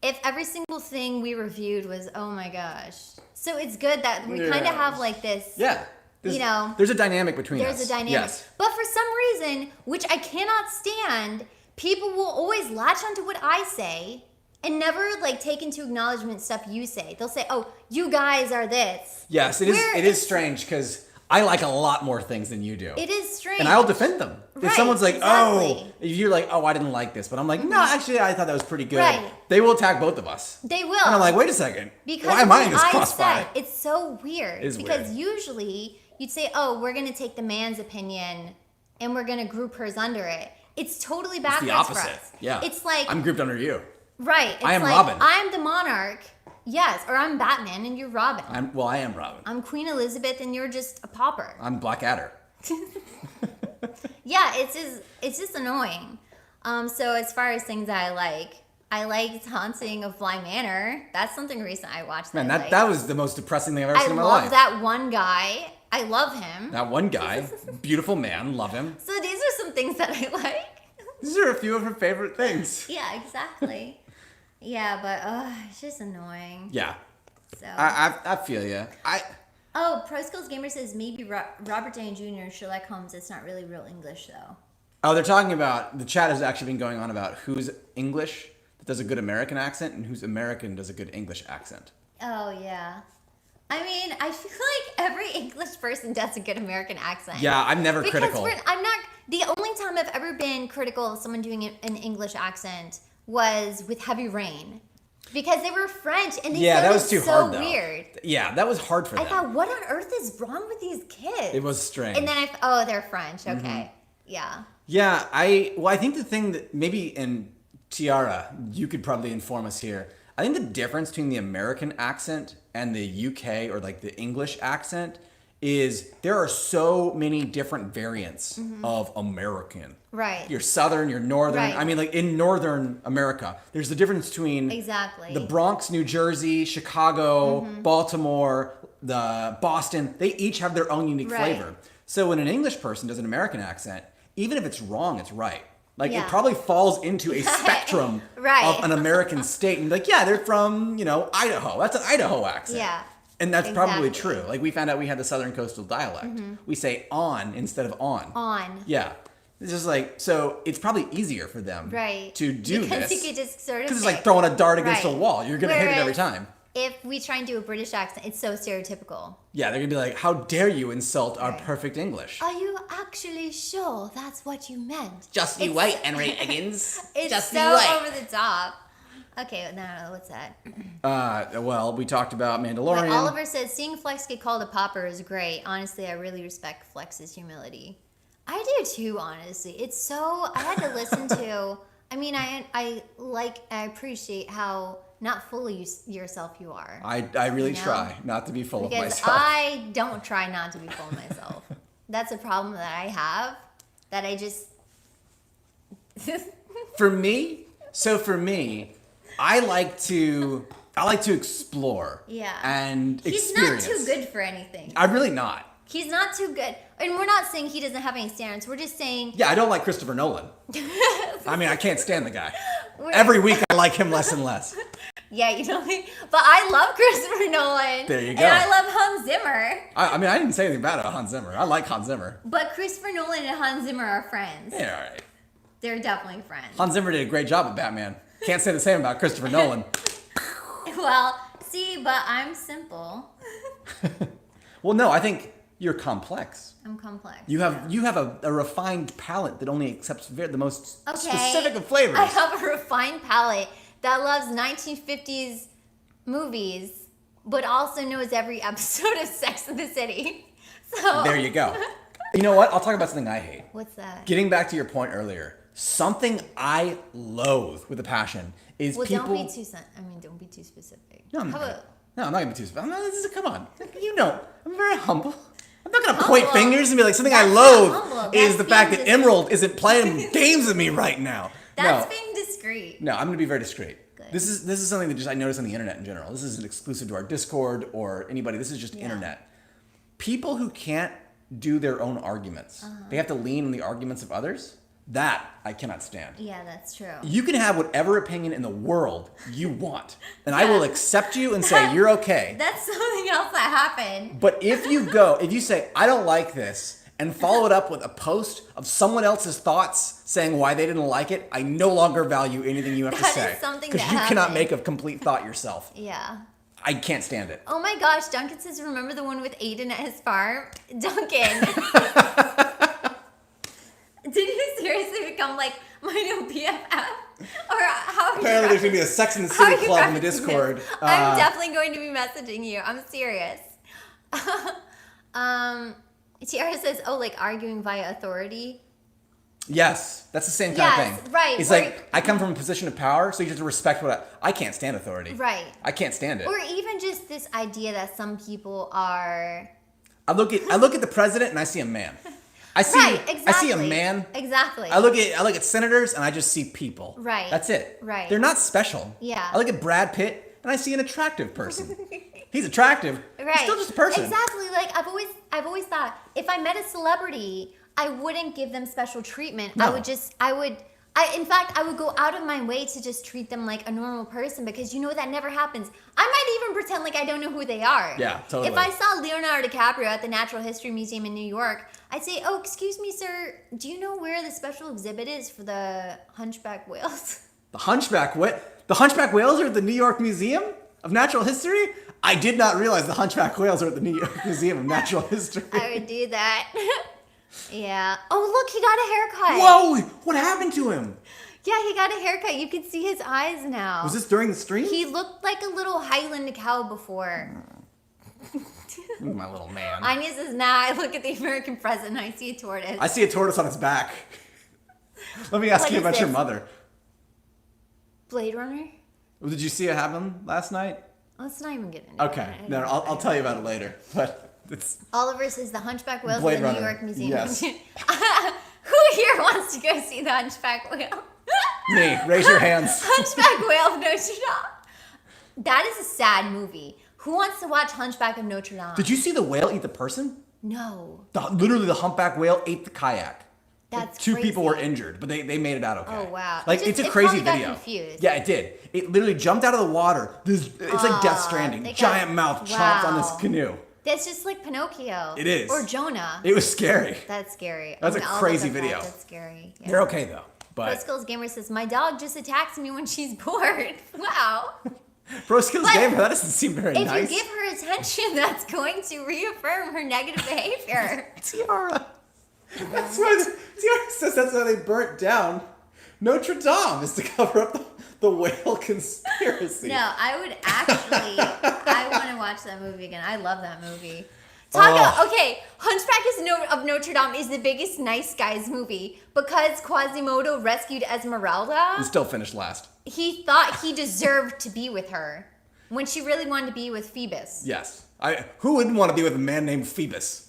if every single thing we reviewed was, oh my gosh. So it's good that we kind of have, like, this.
Yeah. There's a dynamic between us.
There's a dynamic.
Yes.
But for some reason, which I cannot stand, people will always latch onto what I say and never like take into acknowledgement stuff you say. They'll say, "Oh, you guys are this."
Yes, it is strange because I like a lot more things than you do.
It is strange.
And I'll defend them. If
Right,
someone's like,
exactly.
if you're like, I didn't like this, but I'm like, no, actually, I thought that was pretty good.
Right.
They will attack both of us.
They will.
And I'm like, wait a second.
because
why am
of
I in
what
this crossfire?
said. It's so weird.
It is
because
weird.
usually you'd say, "Oh, we're going to take the man's opinion and we're going to group hers under it." It's totally
It's
backwards
the opposite.
for us.
Yeah.
It's like
I'm grouped under you.
right. It's
I am
like,
Robin.
I'm the monarch. Yes, or I'm Batman and you're Robin.
I am Robin.
I'm Queen Elizabeth and you're just a pauper.
I'm Blackadder.
Yeah, it's just annoying. So as far as things I liked Haunting of Bly Manor. That's something recent I watched.
Man,
I liked.
that was the most depressing thing I've ever
I
seen in my
love
life.
that one guy. I love him.
That one guy, beautiful man, love him.
So these are some things that I like.
These are a few of her favorite things.
Yeah, exactly. Yeah, but it's just annoying.
Yeah,
So.
I feel you.
Oh, Pro Skills Gamer says maybe Robert Downey Jr. Sherlock Holmes. It's not really real English though.
Oh, they're talking about, the chat has actually been going on about who's English that does a good American accent and who's American does a good English accent.
Oh yeah. I mean, I feel like every English person does a good American accent.
Yeah, I'm never critical.
I'm not. The only time I've ever been critical of someone doing an English accent was with Heavy Rain, because they were French and they
Yeah, that
sounded
was too
so
hard though.
weird.
Yeah, that was hard for them.
I thought, what on earth is wrong with these kids?
It was strange.
And then they're French. Okay, yeah.
Yeah, I think the thing that maybe in Tiara, you could probably inform us here. I think the difference between the American accent and the UK or like the English accent is there are so many different variants of American.
Right.
You're Southern, you're Northern.
Right.
I mean, like in Northern America, there's the difference between
Exactly.
the Bronx, New Jersey, Chicago, Baltimore, the Boston. They each have their own unique
Right.
flavor. So when an English person does an American accent, even if it's wrong, it's right. Like
Yeah.
it probably falls into a spectrum
Right.
of an American state. And like, yeah, they're from, Idaho. That's an Idaho accent.
Yeah.
And that's probably
Exactly.
true. Like we found out we had the Southern Coastal dialect. We say on instead of on.
On.
Yeah. It's just like, so it's probably easier for them
Right.
to do
because
this.
you could just sort of
Because it's
say-
like throwing a dart against a
Right.
wall. You're going to hit it every
Whereas-
time.
If we try and do a British accent, it's so stereotypical.
Yeah, they're going to be like, how dare you insult our
Right.
perfect English?
Are you actually sure that's what you meant?
Just you
It's-
wait, Henry Higgins.
It's
Just
so
you wait.
over the top. Okay, no, what's that?
Well, we talked about Mandalorian.
But Oliver says, seeing Flex get called a popper is great. Honestly, I really respect Flex's humility. I do too, honestly. It's so, I had to listen to, I mean, I appreciate how not full of yourself you are.
I really
You know?
try not to be full of
Because
myself.
I don't try not to be full of myself. That's a problem that I have, that I just...
For me, I like to explore.
Yeah.
And
He's
experience.
not too good for anything.
I'm really not.
He's not too good. And we're not saying he doesn't have any standards. We're just saying...
Yeah, I don't like Christopher Nolan. I mean, I can't stand the guy.
We're-
Every week I like him less and less.
Yeah, you know me. But I love Christopher Nolan.
There you go.
And I love Hans Zimmer.
I mean, I didn't say anything bad about Hans Zimmer. I like Hans Zimmer.
But Christopher Nolan and Hans Zimmer are friends.
Yeah, all right.
They're definitely friends.
Hans Zimmer did a great job at Batman. Can't say the same about Christopher Nolan.
Well, see, but I'm simple.
Well, no, I think you're complex.
I'm complex.
You have a refined palate that only accepts the most
Okay.
specific of flavors.
I have a refined palate that loves 1950s movies, but also knows every episode of Sex and the City. So
There you go. You know what? I'll talk about something I hate.
What's that?
Getting back to your point earlier, something I loathe with a passion is
Well,
people.
don't be too specific.
No, I'm
How
not.
about
No, I'm not gonna be too specific. Come on, you know, I'm very humble. I'm not gonna point
Humble?
fingers and be like, something I
That's
loathe
not humble.
is
That's
the fact
being
that Emerald isn't playing games with me right now.
that's
No.
being discreet.
No, I'm gonna be very discreet.
Good.
This is something that just I notice on the internet in general. This isn't exclusive to our Discord or anybody. This is just internet. People who can't do their own arguments. They have to lean on the arguments of others. That I cannot stand.
Yeah, that's true.
You can have whatever opinion in the world you want, and I will accept you and say you're okay.
That's something else that happened.
But if you say I don't like this, and follow it up with a post of someone else's thoughts saying why they didn't like it, I no longer value anything you have to
That
say.
is something
Because
that
you cannot
happened.
make a complete thought yourself.
Yeah.
I can't stand it.
Oh my gosh, Duncan says, remember the one with Aiden at his farm? Duncan. Did you seriously become like my new BFF? Or how are you
Apparently there's going to be a Sex and the
how are
City
you
club in the
referencing this?
Discord.
I'm definitely going to be messaging you. I'm serious. Tiara says, oh, like arguing via authority.
Yes, that's the same kind of
Yes,
thing.
right,
It's
where-
like, I come from a position of power, so you have to respect what I can't stand authority.
Right.
I can't stand it.
Or even just this idea that some people are...
I look at the president and I see a man. I see a man.
Exactly.
I look at senators and I just see people.
Right.
That's it.
Right.
They're not special.
Yeah.
I look at Brad Pitt and I see an attractive person. He's attractive.
Right.
He's still just a person.
Exactly. Like I've always thought if I met a celebrity, I wouldn't give them special treatment.
No.
In fact, I would go out of my way to just treat them like a normal person because you know that never happens. I might even pretend like I don't know who they are.
Yeah, totally.
If I saw Leonardo DiCaprio at the Natural History Museum in New York, I'd say, "Oh, excuse me, sir. Do you know where the special exhibit is for the Hunchback whales?"
The Hunchback what? The Hunchback whales are at the New York Museum of Natural History? I did not realize the Hunchback whales are at the New York Museum of Natural History.
I would do that. Yeah. Oh, look, he got a haircut.
Whoa! What happened to him?
Yeah, he got a haircut. You can see his eyes now.
Was this during the stream?
He looked like a little Highland cow before.
My little man.
Anya says, nah, I look at the American president and I see a tortoise.
I see a tortoise on its back. Let me ask
What
you
is
about your
this?
mother.
Blade Runner?
Did you see it happen last night?
Let's not even get into it.
Okay. No, I'll tell you about it later. But it's
Oliver says the Hunchback whales
Blade
at the
Runner.
New York Museum.
Yes.
Who here wants to go see the Hunchback whale?
me. Raise your hands.
Hunchback whale of Notre Dame. That is a sad movie. Who wants to watch Hunchback of Notre Dame?
Did you see the whale eat the person?
No.
Literally, the humpback whale ate the kayak.
That's
Two
crazy.
people were injured, but they made it out okay.
Oh, wow.
Like,
It
it's a
just- it
crazy
probably got
video.
confused.
Yeah, it did. It literally jumped out of the water. It's like Death Stranding.
they got-
Giant mouth chomps on this
wow.
canoe.
That's just like Pinocchio.
It is.
Or Jonah.
It was scary.
That's scary.
That's a
I'll look
crazy
up that.
video.
That's scary. Yeah.
They're okay, though.
Pro
But
Skills Gamer says, my dog just attacks me when she's bored. Wow.
Pro Skills
But
Gamer, that doesn't seem very
If
nice.
you give her attention, that's going to reaffirm her negative behavior.
Tiara. That's why Tiara says that's why they burnt down Notre Dame, is to cover up the whale conspiracy.
No, I would actually, I want to watch that movie again. I love that movie. Okay, Hunchback of Notre Dame is the biggest nice guys movie because Quasimodo rescued Esmeralda.
And still finished last.
He thought he deserved to be with her when she really wanted to be with Phoebus.
Yes. Who wouldn't want to be with a man named Phoebus?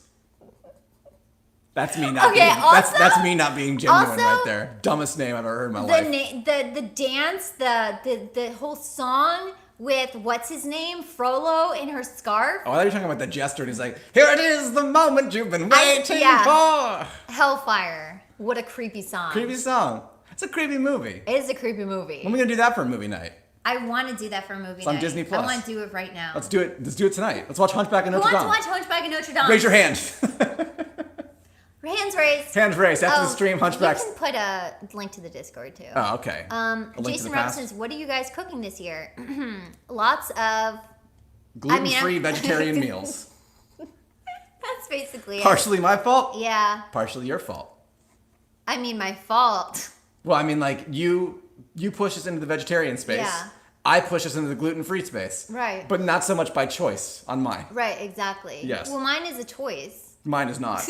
That's me not being
also-
that's me not being genuine
also,
right there. Dumbest name I've ever heard in my life.
The dance, the whole song with what's his name, Frollo in her scarf.
Oh, I thought you were talking about the jester, and he's like, "Here it is, the moment you've been waiting
yeah.
for."
Hellfire. What a creepy song.
Creepy song. It's a creepy movie.
It is a creepy movie.
When are we gonna do that for a movie night?
I want to do that for a movie
It's on
night.
Disney Plus.
I want to do it right now.
Let's do it. Let's do it tonight. Let's watch Hunchback of
Who
Notre
wants
Dame.
to watch Hunchback of Notre Dame?
Raise your hand.
Hands raised.
Hands raised after the stream. Hunchbacks.
You can put a link to the Discord too.
Oh, okay. A link to
Jason
the past.
Robinson, what are you guys cooking this year? Lots of.
Gluten-free vegetarian meals.
That's basically it.
Partially my fault.
Yeah.
Partially your fault.
I mean, my fault.
Well, I mean, like you push us into the vegetarian space.
Yeah.
I push us into the gluten-free space.
Right.
But not so much by choice on mine.
Right, exactly.
Yes.
Well, mine is a choice.
Mine is not.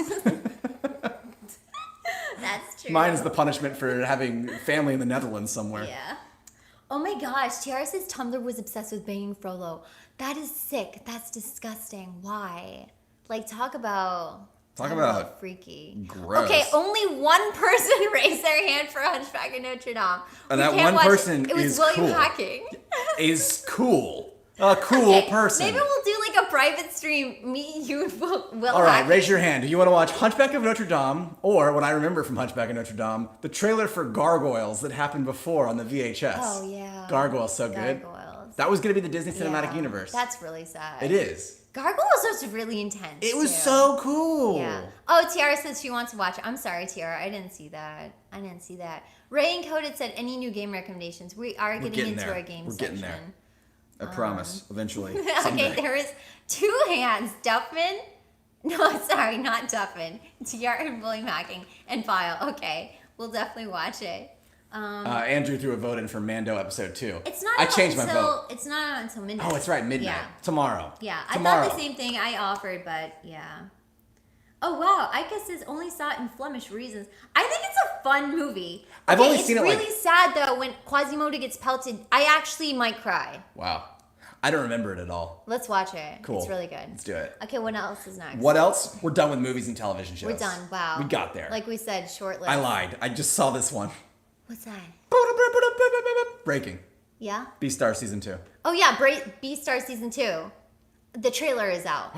That's true.
Mine is the punishment for having family in the Netherlands somewhere.
Yeah. Oh my gosh, Tiara says Tumblr was obsessed with banging Frollo. That is sick. That's disgusting. Why? Like, talk about freaky.
Gross.
Okay, only one person raised their hand for Hunchback of Notre Dame.
And
We
that
can't
one
watch
person
it. It was
is
William
cool.
Hacking.
Is cool. A cool
Okay,
person.
Maybe we'll do like a private stream. Me, you, and Will
All right,
Hacking.
raise your hand. Do you want to watch Hunchback of Notre Dame, or what I remember from Hunchback of Notre Dame, the trailer for Gargoyles that happened before on the VHS?
Oh, yeah.
Gargoyles, so good.
Gargoyles.
That was going to be the Disney Cinematic
Yeah,
Universe.
That's really sad.
It is.
Gargoyles was really intense.
It was
too.
so cool.
Yeah. Oh, Tiara says she wants to watch it. I'm sorry, Tiara. I didn't see that. Ray Encoded said, any new game recommendations? We are getting into
there.
our game
We're
section.
getting there. I promise. Eventually.
Okay,
Someday.
there is 2 hands. Duffman. No, sorry, not Duffman. Tiara and William Hacking and File. Okay, we'll definitely watch it.
Andrew threw a vote in for Mando episode 2.
It's not.
I
out
changed my
until,
vote.
It's not out until midnight.
Oh, it's right, midnight.
Yeah.
Tomorrow.
Yeah,
Tomorrow.
I thought the same thing. I offered, but yeah. Oh wow, I guess I only saw it in Flemish reasons. I think it's a fun movie.
I've only seen it,
It's
like-
really sad though when Quasimodo gets pelted. I actually might cry.
Wow. I don't remember it at all.
Let's watch it.
Cool.
It's really good.
Let's do it.
Okay, what else is next?
What else? We're done with movies and television shows.
We're done. Wow.
We got there.
Like we said, short list.
I lied. I just saw this one.
What's that?
Breaking.
Yeah.
Beastar season 2.
Oh yeah, Beastar season 2. The trailer is out.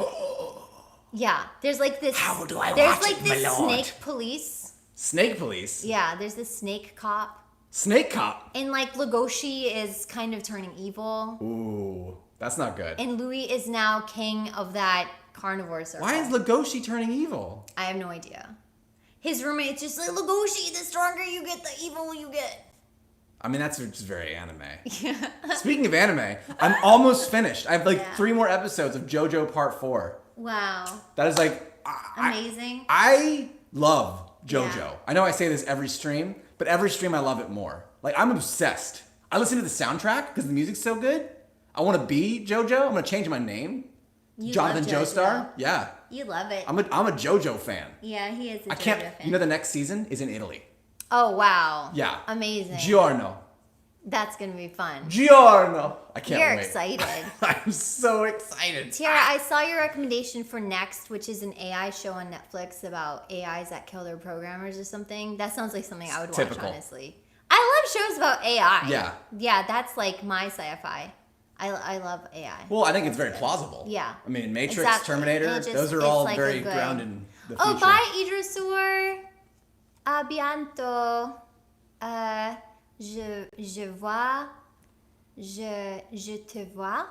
Yeah. There's like this.
How do I
There's
watch
like
it, my
this
lord?
snake police.
Snake Police.
Yeah. There's this snake cop.
Snake Cop.
And like Legoshi is kind of turning evil.
Ooh, that's not good.
And Louis is now king of that carnivore circle.
Why is Legoshi turning evil?
I have no idea. His roommate's just like, Legoshi, the stronger you get, the evil you get.
I mean, that's just very anime.
Yeah.
Speaking of anime, I'm almost finished. I have like
Yeah.
3 more episodes of JoJo Part 4.
Wow.
That is like...
Amazing.
I love JoJo.
Yeah.
I know I say this every stream, but every stream I love it more. Like, I'm obsessed. I listen to the soundtrack because the music's so good. I want to be JoJo. I'm going to change my name.
You
Jonathan
love JoJo.
Joestar. Yeah.
You love it.
I'm a JoJo fan.
Yeah, he is a
I
JoJo
can't...
fan.
You know the next season is in Italy.
Oh, wow.
Yeah.
Amazing.
Giorno.
That's going to be fun.
Giorno. I can't
You're
wait.
excited.
I'm so excited.
Tiara, I saw your recommendation for Next, which is an AI show on Netflix about AIs that kill their programmers or something. That sounds like something I would watch,
Typical.
honestly. I love shows about AI.
Yeah.
Yeah, that's like my sci-fi. I love AI.
Well, I think it's very plausible.
Yeah.
I mean, Matrix,
Exactly.
Terminator,
It'll just-
those are
it's
all
like a
very
good-
grounded in the future.
Oh, bye, Idrisur. À bientôt. Je vois. Je te vois.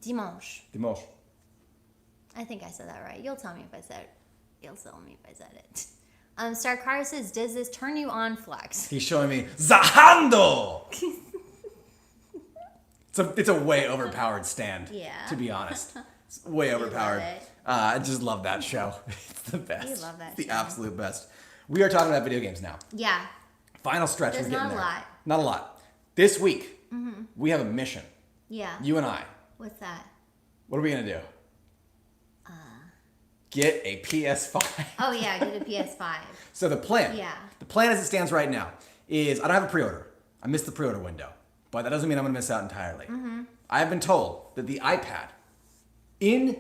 Dimanche.
Dimanche.
I think I said that right. You'll tell me if I said it. You'll tell me if I said it. Starcar says, does this turn you on, Flex?
He's showing me Zahando. It's a way overpowered stand.
Yeah.
To be honest, it's way overpowered.
it.
I just love that show. It's the best.
You love that
It's the
show.
absolute best. We are talking about video games now.
Yeah.
Final stretch.
There's
We're getting
not a
there.
lot.
Not a lot. This week, we have a mission.
Yeah.
You and I.
What's that?
What are we gonna do? Get a PS5.
Oh, yeah, get a PS5.
So the plan,
Yeah.
the plan as it stands right now is I don't have a pre-order. I missed the pre-order window, but that doesn't mean I'm going to miss out entirely.
Mm-hmm.
I have been told that the iPad in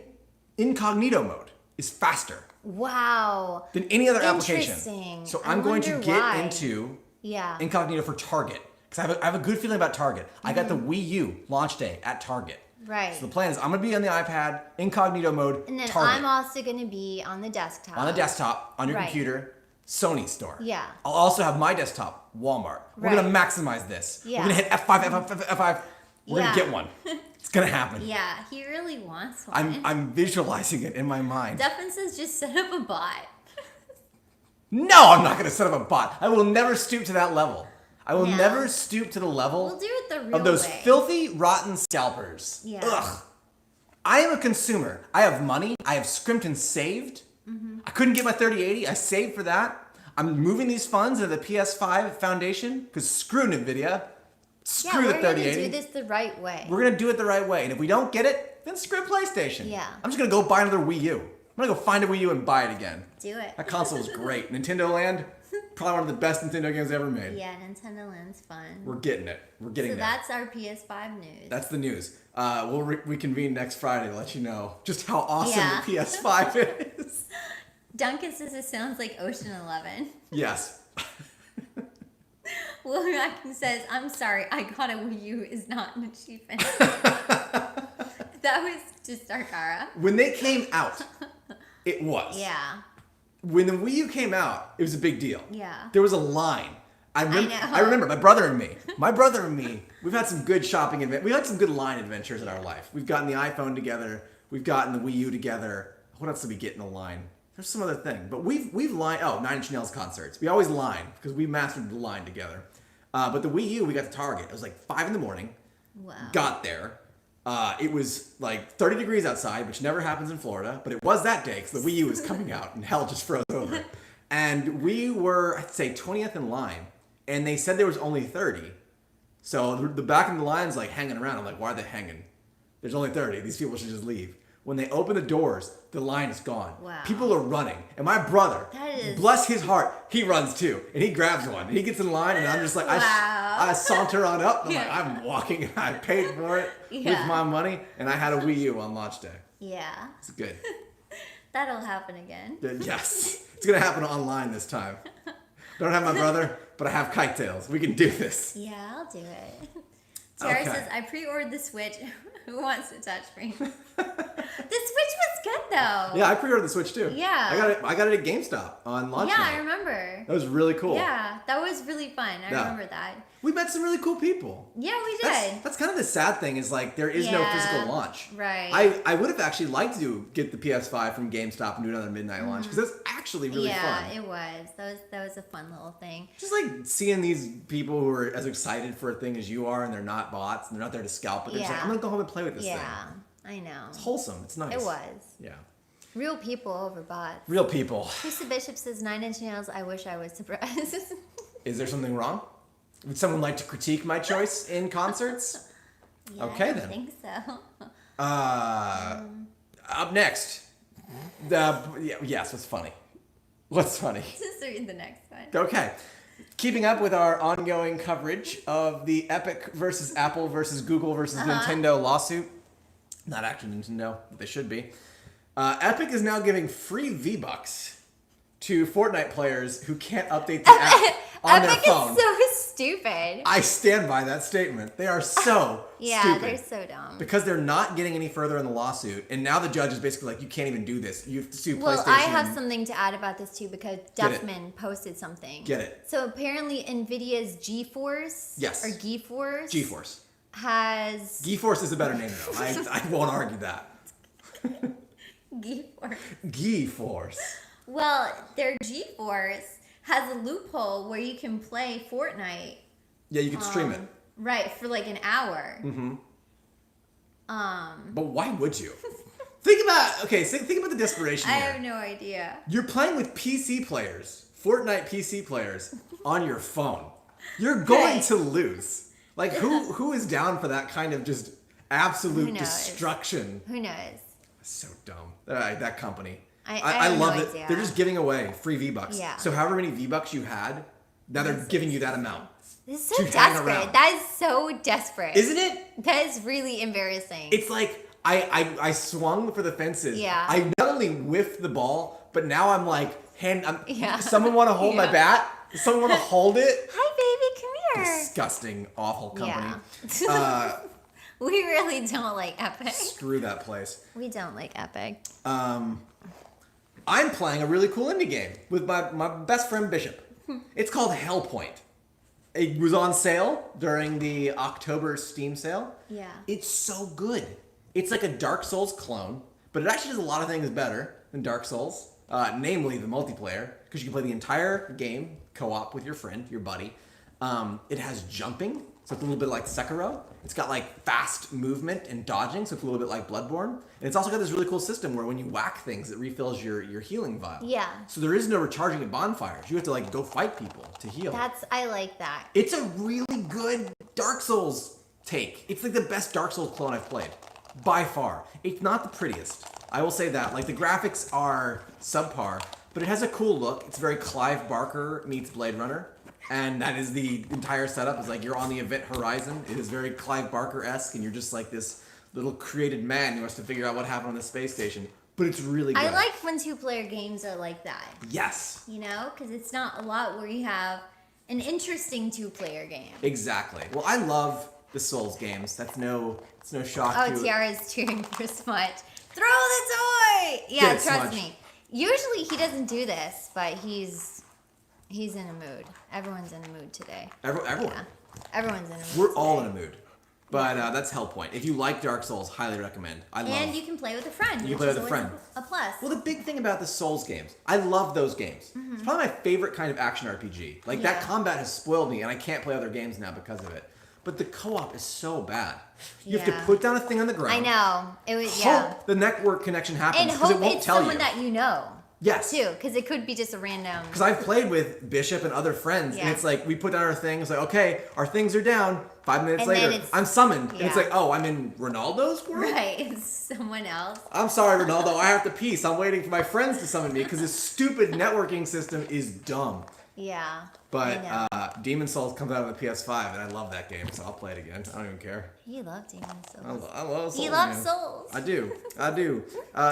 incognito mode is faster
Wow.
than any other application.
Interesting.
So
I
I'm going to
wonder
get
why.
into
Yeah.
incognito for Target because I have a good feeling about Target. I got the Wii U launch day at Target.
Right.
So the plan is I'm going to be on the iPad, incognito mode,
And then
Target.
I'm also going to be on the desktop.
On the desktop, on your
Right.
computer, Sony store.
Yeah.
I'll also have my desktop, Walmart. We're
Right.
gonna maximize this.
Yeah.
We're gonna hit F5, F5, F5. We're
Yeah.
gonna get one. It's gonna happen.
Yeah, he really wants one.
I'm visualizing it in my mind.
Duffin says just set up a bot.
No, I'm not gonna set up a bot. I will never stoop to that level. I will
No.
never stoop to the level
We'll do it the real
of those
way.
filthy, rotten scalpers.
Yeah.
Ugh. I am a consumer. I have money. I have scrimped and saved.
Mm-hmm.
I couldn't get my 3080. I saved for that. I'm moving these funds into the PS5 Foundation because screw NVIDIA. Screw
yeah,
the
we're going to
3080.
do this the right way.
We're going to do it the right way. And if we don't get it, then screw PlayStation.
Yeah.
I'm just going to go buy another Wii U. gonna go find a Wii U and buy it again.
Do it.
That console was great. Nintendo Land, probably one of the best Nintendo games ever made.
Yeah, Nintendo Land's fun.
We're getting it. We're getting
So
there.
that's our PS5 news.
That's the news. We'll reconvene next Friday to let you know just how awesome
Yeah.
the PS5 is.
Duncan says it sounds like Ocean 11.
Yes.
Will Racking says, I'm sorry, I got a Wii U is not an achievement. That was just Darkara.
When they came out, it was.
Yeah.
When the Wii U came out, it was a big deal.
Yeah.
There was a line. I
know.
remember my brother and me. We've had some good shopping we had some good line adventures in our life. We've gotten the iPhone together. We've gotten the Wii U together. What else did we get in the line? There's some other thing, but we've lined. Oh, Nine Inch Nails concerts. We always line because we mastered the line together. But the Wii U, we got to Target. It was like 5 a.m.
Wow.
Got there. It was like 30 degrees outside, which never happens in Florida, but it was that day because the Wii U was coming out and hell just froze over. And we were, I'd say, 20th in line, and they said there was only 30. So the back of the line's like hanging around. I'm like, why are they hanging? There's only 30. These people should just leave. When they open the doors, the line is gone.
Wow.
People are running. And my brother,
That is-
bless his heart, he runs too. And he grabs one. And he gets in line, and I'm just like,
Wow.
I saunter on up. I'm
Yeah.
like, I'm walking, and I paid for it with
Yeah.
my money. And I had a Wii U on launch day.
Yeah.
It's good.
That'll happen again.
Yes. It's going to happen online this time. Don't have my brother, but I have KiteTales. We can do this.
Yeah, I'll do it. Tara
Okay.
says, I pre-ordered the Switch. Who wants to touch me? The Switch was good though.
Yeah, I pre-ordered the Switch too.
Yeah.
I got it at GameStop on launch
Yeah,
night.
I remember.
That was really cool.
Yeah, that was really fun. I
Yeah.
remember that.
We met some really cool people.
Yeah, we did.
That's kind of the sad thing is like there is no
Yeah,
physical launch.
right.
I would have actually liked to get the PS5 from GameStop and do another midnight launch because that's actually really
yeah,
fun.
it was. That was a fun little thing.
Just like seeing these people who are as excited for a thing as you are and they're not bots and they're not there to scalp it. They're just like,
Yeah.
I'm gonna go home and play with this thing.
Yeah, I know.
It's wholesome. It's nice.
It was.
Yeah.
Real people over bots.
Real people.
Lisa Bishop says 9 Inch Nails. I wish I was surprised.
Is there something wrong? Would someone like to critique my choice in concerts?
Yeah,
Okay,
I
then.
think so.
Up next. Yes, what's funny? What's funny?
Just read the next one.
Okay. Keeping up with our ongoing coverage of the Epic versus Apple versus Google versus Nintendo lawsuit. Not actually Nintendo, but they should be. Epic is now giving free V-Bucks to Fortnite players who can't update the app on their
Epic
phone.
is so stupid.
I stand by that statement. They are so
Yeah,
stupid.
they're so dumb.
Because they're not getting any further in the lawsuit, and now the judge is basically like, you can't even do this. You have to sue
Well,
PlayStation.
I have something to add about this too because
Get it.
Duffman posted something.
Get it.
So apparently Nvidia's GeForce
Yes.
or GeForce
GeForce.
has
GeForce is a better name though. I won't argue that.
GeForce.
GeForce.
Well, their GeForce has a loophole where you can play Fortnite.
Yeah, you can stream it.
Right, for like an hour.
Mm-hmm. But why would you? Think about the desperation
I
here.
have no idea.
You're playing with PC players, Fortnite PC players, on your phone. You're going
Right.
to lose. Like who is down for that kind of just
Who
absolute
knows?
destruction?
Who knows?
So dumb. That company.
I
I
have
love
no
it.
idea.
They're just giving away free V-Bucks.
Yeah.
So however many V-Bucks you had, now they're giving you that amount.
This is so
to hang
desperate.
around.
That is so desperate.
Isn't it?
That is really embarrassing.
It's like I swung for the fences.
Yeah.
I not only whiffed the ball, but now I'm like,
Yeah.
someone want to hold my
Yeah.
bat? Does someone want to hold it?
Hi, baby, come here.
Disgusting, awful company.
Yeah. We really don't like Epic.
Screw that place.
We don't like Epic.
I'm playing a really cool indie game with my best friend Bishop. It's called Hellpoint. It was on sale during the October Steam sale.
Yeah.
It's so good. It's like a Dark Souls clone, but it actually does a lot of things better than Dark Souls, namely the multiplayer, because you can play the entire game co-op with your friend, your buddy. It has jumping, so it's a little bit like Sekiro. It's got like fast movement and dodging, so it's a little bit like Bloodborne. And it's also got this really cool system where when you whack things, it refills your healing vial.
Yeah.
So there is no recharging at bonfires. You have to like go fight people to heal.
I like that.
It's a really good Dark Souls take. It's like the best Dark Souls clone I've played. By far. It's not the prettiest. I will say that. Like, the graphics are subpar, but it has a cool look. It's very Clive Barker meets Blade Runner. And that is the entire setup. Is like you're on the event horizon. It is very Clive Barker-esque, and you're just like this little created man who has to figure out what happened on the space station. But it's really good.
I like when two-player games are like that.
Yes.
You know, because it's not a lot where you have an interesting two-player game.
Exactly. Well, I love the Souls games. It's no shock.
Oh, Tiara's cheering for Smudge. Throw the toy! Yeah,
Get it,
trust
Smudge.
me. Usually he doesn't do this, but he's in a mood. Everyone's in a mood today.
Everyone.
Yeah. Everyone's in a mood.
We're
today.
all in a mood. But that's Hellpoint. If you like Dark Souls, highly recommend.
And you can play with a friend.
You can play with a
always
friend.
A plus.
Well, the big thing about the Souls games, I love those games. It's probably my favorite kind of action RPG. Like, that
Yeah.
combat has spoiled me, and I can't play other games now because of it. But the co-op is so bad. You have to
Yeah.
put down a thing on the
I
ground.
know. It was,
Hope
yeah.
the network connection
And
happens because it
hope
won't
it's
tell
someone
you.
that you know.
Yes.
Too, because it could be just a random.
Because I've played with Bishop and other friends, and
Yeah.
it's like we put down our things, like, okay, our things are down. 5 minutes
And then
later,
it's-
I'm summoned. And it's
yeah.
like, oh, I'm in Ronaldo's world?
Right, it's someone else.
I'm sorry, Ronaldo, I have to pee, so I'm waiting for my friends to summon me because this stupid networking system is dumb.
Yeah.
But
I know.
Demon Souls comes out on the PS5, and I love that game, so I'll play it again. I don't even care.
He loved Demon
I
Souls.
love Souls.
He loves
games.
Souls.
I do.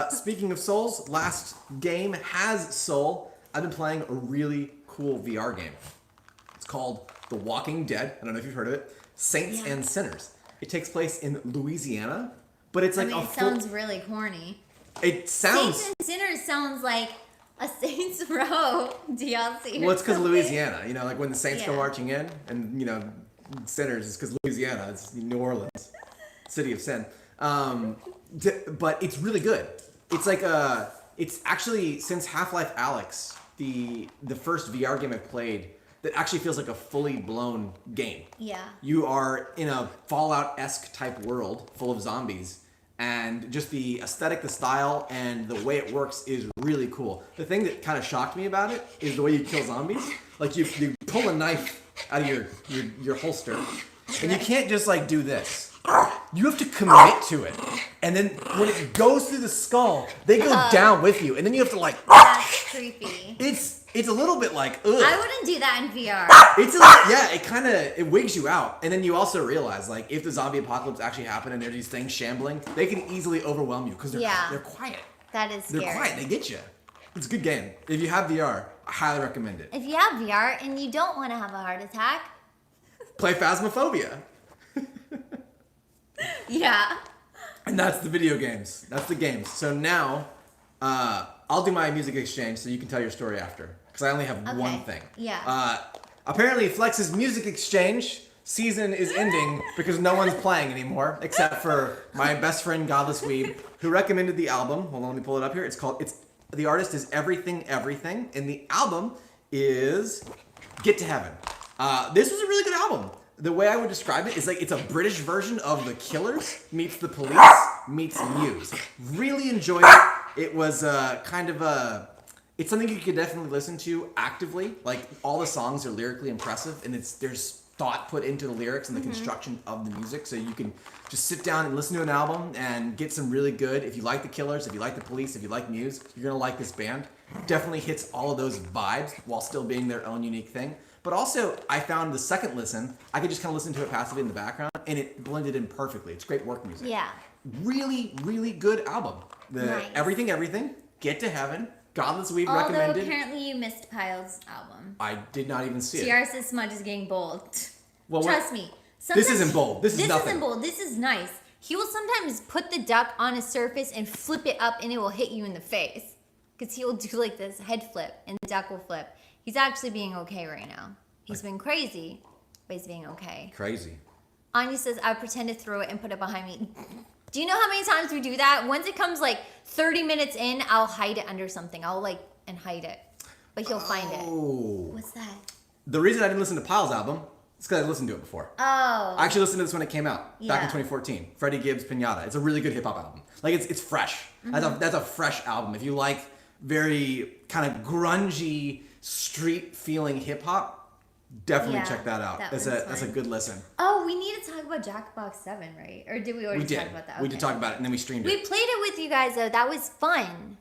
Speaking of Souls, last game has Soul. I've been playing a really cool VR game. It's called The Walking Dead. I don't know if you've heard of it. Saints
Yeah.
and Sinners. It takes place in Louisiana, but it's like
I mean,
a
it
full...
sounds really corny.
It sounds...
Saints and Sinners sounds like a Saints Row DLC.
Well, it's because Louisiana. You know, like when the Saints go
Yeah.
marching in, and, you know, Sinners is because Louisiana. It's New Orleans, city of sin. But it's really good. It's like it's actually, since Half-Life Alyx, the first VR game I've played that actually feels like a fully blown game.
Yeah.
You are in a Fallout-esque type world full of zombies, and just the aesthetic, the style, and the way it works is really cool. The thing that kind of shocked me about it is the way you kill zombies. Like, you pull a knife out of your holster, and you can't just, like, do this. You have to commit to it. And then when it goes through the skull, they go down with you, and then you have to, like...
That's creepy.
It's a little bit like, ugh.
I wouldn't do that in VR.
It kind of, it wigs you out. And then you also realize, like, if the zombie apocalypse actually happened and there's these things shambling, they can easily overwhelm you because they're quiet.
That is scary.
They're quiet. They get you. It's a good game. If you have VR, I highly recommend it.
If you have VR and you don't want to have a heart attack,
Play Phasmophobia.
yeah.
And that's the video games. That's the games. So now, I'll do my music exchange so you can tell your story after. Because I only have one thing.
Yeah.
Apparently, Flex's music exchange season is ending because no one's playing anymore, except for my best friend, Godless Weeb, who recommended the album. Hold on, let me pull it up here. The artist is Everything Everything, and the album is Get to Heaven. This was a really good album. The way I would describe it is like it's a British version of The Killers meets The Police meets Muse. Really enjoyed it. It was it's something you could definitely listen to actively. Like, all the songs are lyrically impressive, and there's thought put into the lyrics and the construction of the music, so you can just sit down and listen to an album and get some really good. If you like The Killers, if you like The Police, if you like Muse, you're gonna like this band. Definitely hits all of those vibes while still being their own unique thing. But also, I found the second listen, I could just kind of listen to it passively in the background, and it blended in perfectly. It's great work music.
Yeah.
Really, really good album.
Nice.
Everything, Get to Heaven, Godless Weed
Although
recommended.
apparently you missed Pyle's album.
I did not even see it.
TR says Smudge is getting bold.
Well,
Trust me.
This isn't bold. This is nothing.
This isn't bold. This is nice. He will sometimes put the duck on a surface and flip it up, and it will hit you in the face. Because he will do like this head flip, and the duck will flip. He's actually being okay right now. He's been crazy, but he's being okay.
Crazy.
Anya says, I pretend to throw it and put it behind me. Do you know how many times we do that? Once it comes like 30 minutes in, I'll hide it under something. I'll hide it. But he'll find it.
Oh.
What's that?
The reason I didn't listen to Pyle's album is because I listened to it before.
Oh.
I actually listened to this when it came out, back in
Yeah.
2014. Freddie Gibbs' Pinata. It's a really good hip-hop album. Like, it's fresh. That's a fresh album. If you like very kind of grungy, street-feeling hip-hop, Definitely
Yeah,
check that out.
that
That's
one's
a
fun.
good listen.
Oh, we need to talk about Jackbox 7, right? Or did we already
We did.
talk about that?
We did
Okay.
talk about it, and then we streamed
We
it.
played it with you guys, though. That was fun.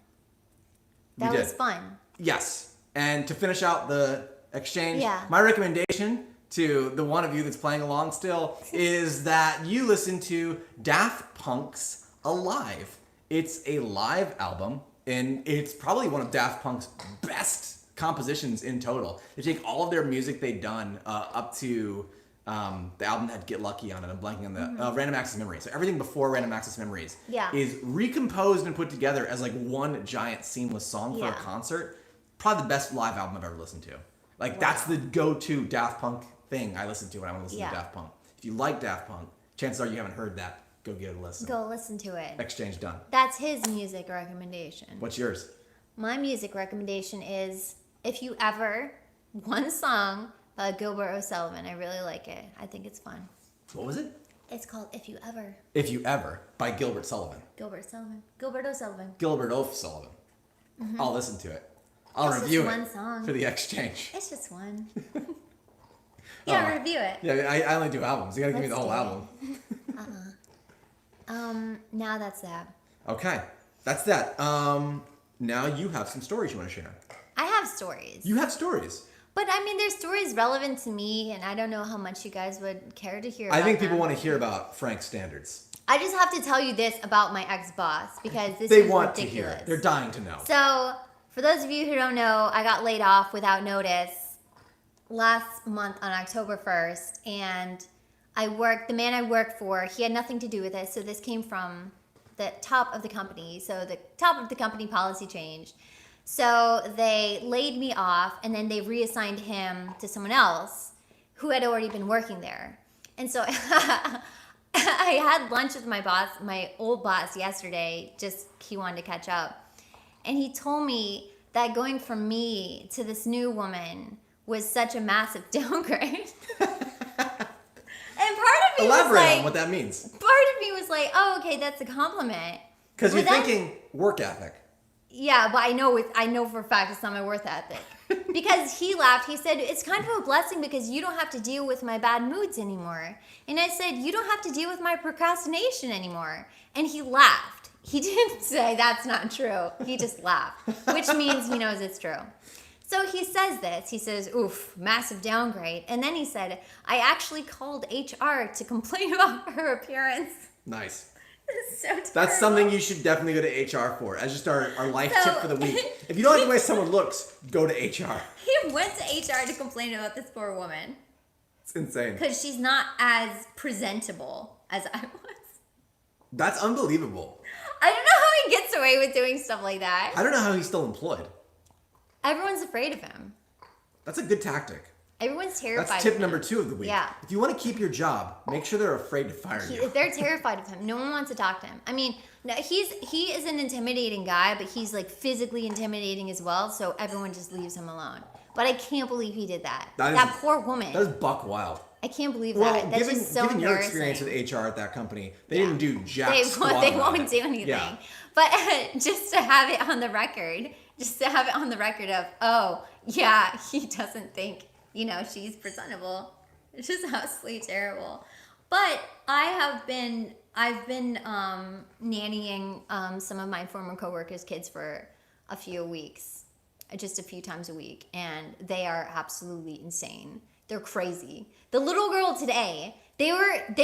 That
did.
was fun.
Yes. And to finish out the exchange,
Yeah.
my recommendation to the one of you that's playing along still is that you listen to Daft Punk's Alive. It's a live album, and it's probably one of Daft Punk's best compositions in total. They take all of their music they've done up to the album that had Get Lucky on it. I'm blanking on the Random Access Memories. So everything before Random Access Memories
Yeah.
is recomposed and put together as like one giant seamless song for a
Yeah.
concert. Probably the best live album I've ever listened to. Like that's the go-to Daft Punk thing I listen to when I want to listen to Daft Punk. If you like Daft Punk, chances are you haven't heard that. Go give it a listen.
Go listen to it.
Exchange done.
That's his music recommendation.
What's yours?
My music recommendation is If You Ever, one song by Gilbert O'Sullivan. I really like it. I think it's fun.
What was it?
It's called If You Ever.
If You Ever by Gilbert Sullivan.
Gilbert Sullivan. Gilbert O'Sullivan.
Gilbert O'Sullivan. I'll listen to it. I'll
It's just
review
one
it
song.
for the exchange.
It's just one. Yeah,
Oh.
review it.
Yeah, I only do albums. You gotta give me the
Let's
whole
do it.
album.
Now that's that.
Okay, that's that. Now you have some stories you want to share.
I have stories.
You have stories.
But I mean, there's stories relevant to me, and I don't know how much you guys would care to hear
I
about
think people
them.
want to hear about Frank's standards.
I just have to tell you this about my ex-boss because this
They
is
want
ridiculous.
to hear it. They're dying to know.
So, for those of you who don't know, I got laid off without notice last month on October 1st, and the man I worked for, he had nothing to do with it, so this came from the top of the company. So the top of the company policy changed. So they laid me off, and then they reassigned him to someone else who had already been working there. And so I had lunch with my boss, my old boss, yesterday. Just he wanted to catch up, and he told me that going from me to this new woman was such a massive downgrade. And part of me
Elaborate
was like,
on what that means.
part of me was like, oh, okay, that's a compliment.
Because
But
you're
then-
thinking work ethic.
Yeah, but I know for a fact it's not my worth ethic. Because he laughed. He said, it's kind of a blessing because you don't have to deal with my bad moods anymore. And I said, you don't have to deal with my procrastination anymore. And he laughed. He didn't say that's not true. He just laughed, which means he knows it's true. So he says this. He says, oof, massive downgrade. And then he said, I actually called HR to complain about her appearance.
Nice.
It's so terrible.
That's something you should definitely go to HR for. As just our life
So-
tip for the week. If you don't like the way someone looks, go to HR.
He went to HR to complain about this poor woman
It's insane.
because she's not as presentable as I was.
That's unbelievable.
I don't know how he gets away with doing stuff like that.
I don't know how he's still employed.
Everyone's afraid of him.
That's a good tactic.
Everyone's terrified
That's
of
tip
him.
number 2 of the week.
Yeah.
If you want to keep your job, make sure they're afraid to fire you.
They're terrified of him. No one wants to talk to him. I mean, no, he is an intimidating guy, but he's like physically intimidating as well. So everyone just leaves him alone. But I can't believe he did that. That poor woman.
That is buck wild.
I can't believe
Well,
that. That's
given,
just so
given your
embarrassing.
experience with HR at that company, they
Yeah.
didn't do jack
They
squat
won't, they
about
won't
it.
do anything.
Yeah.
But just to have it on the record, of, oh, yeah, he doesn't think, she's presentable. It's just absolutely terrible. But I've been nannying some of my former coworkers' kids for a few weeks, just a few times a week, and they are absolutely insane. They're crazy. The little girl today, they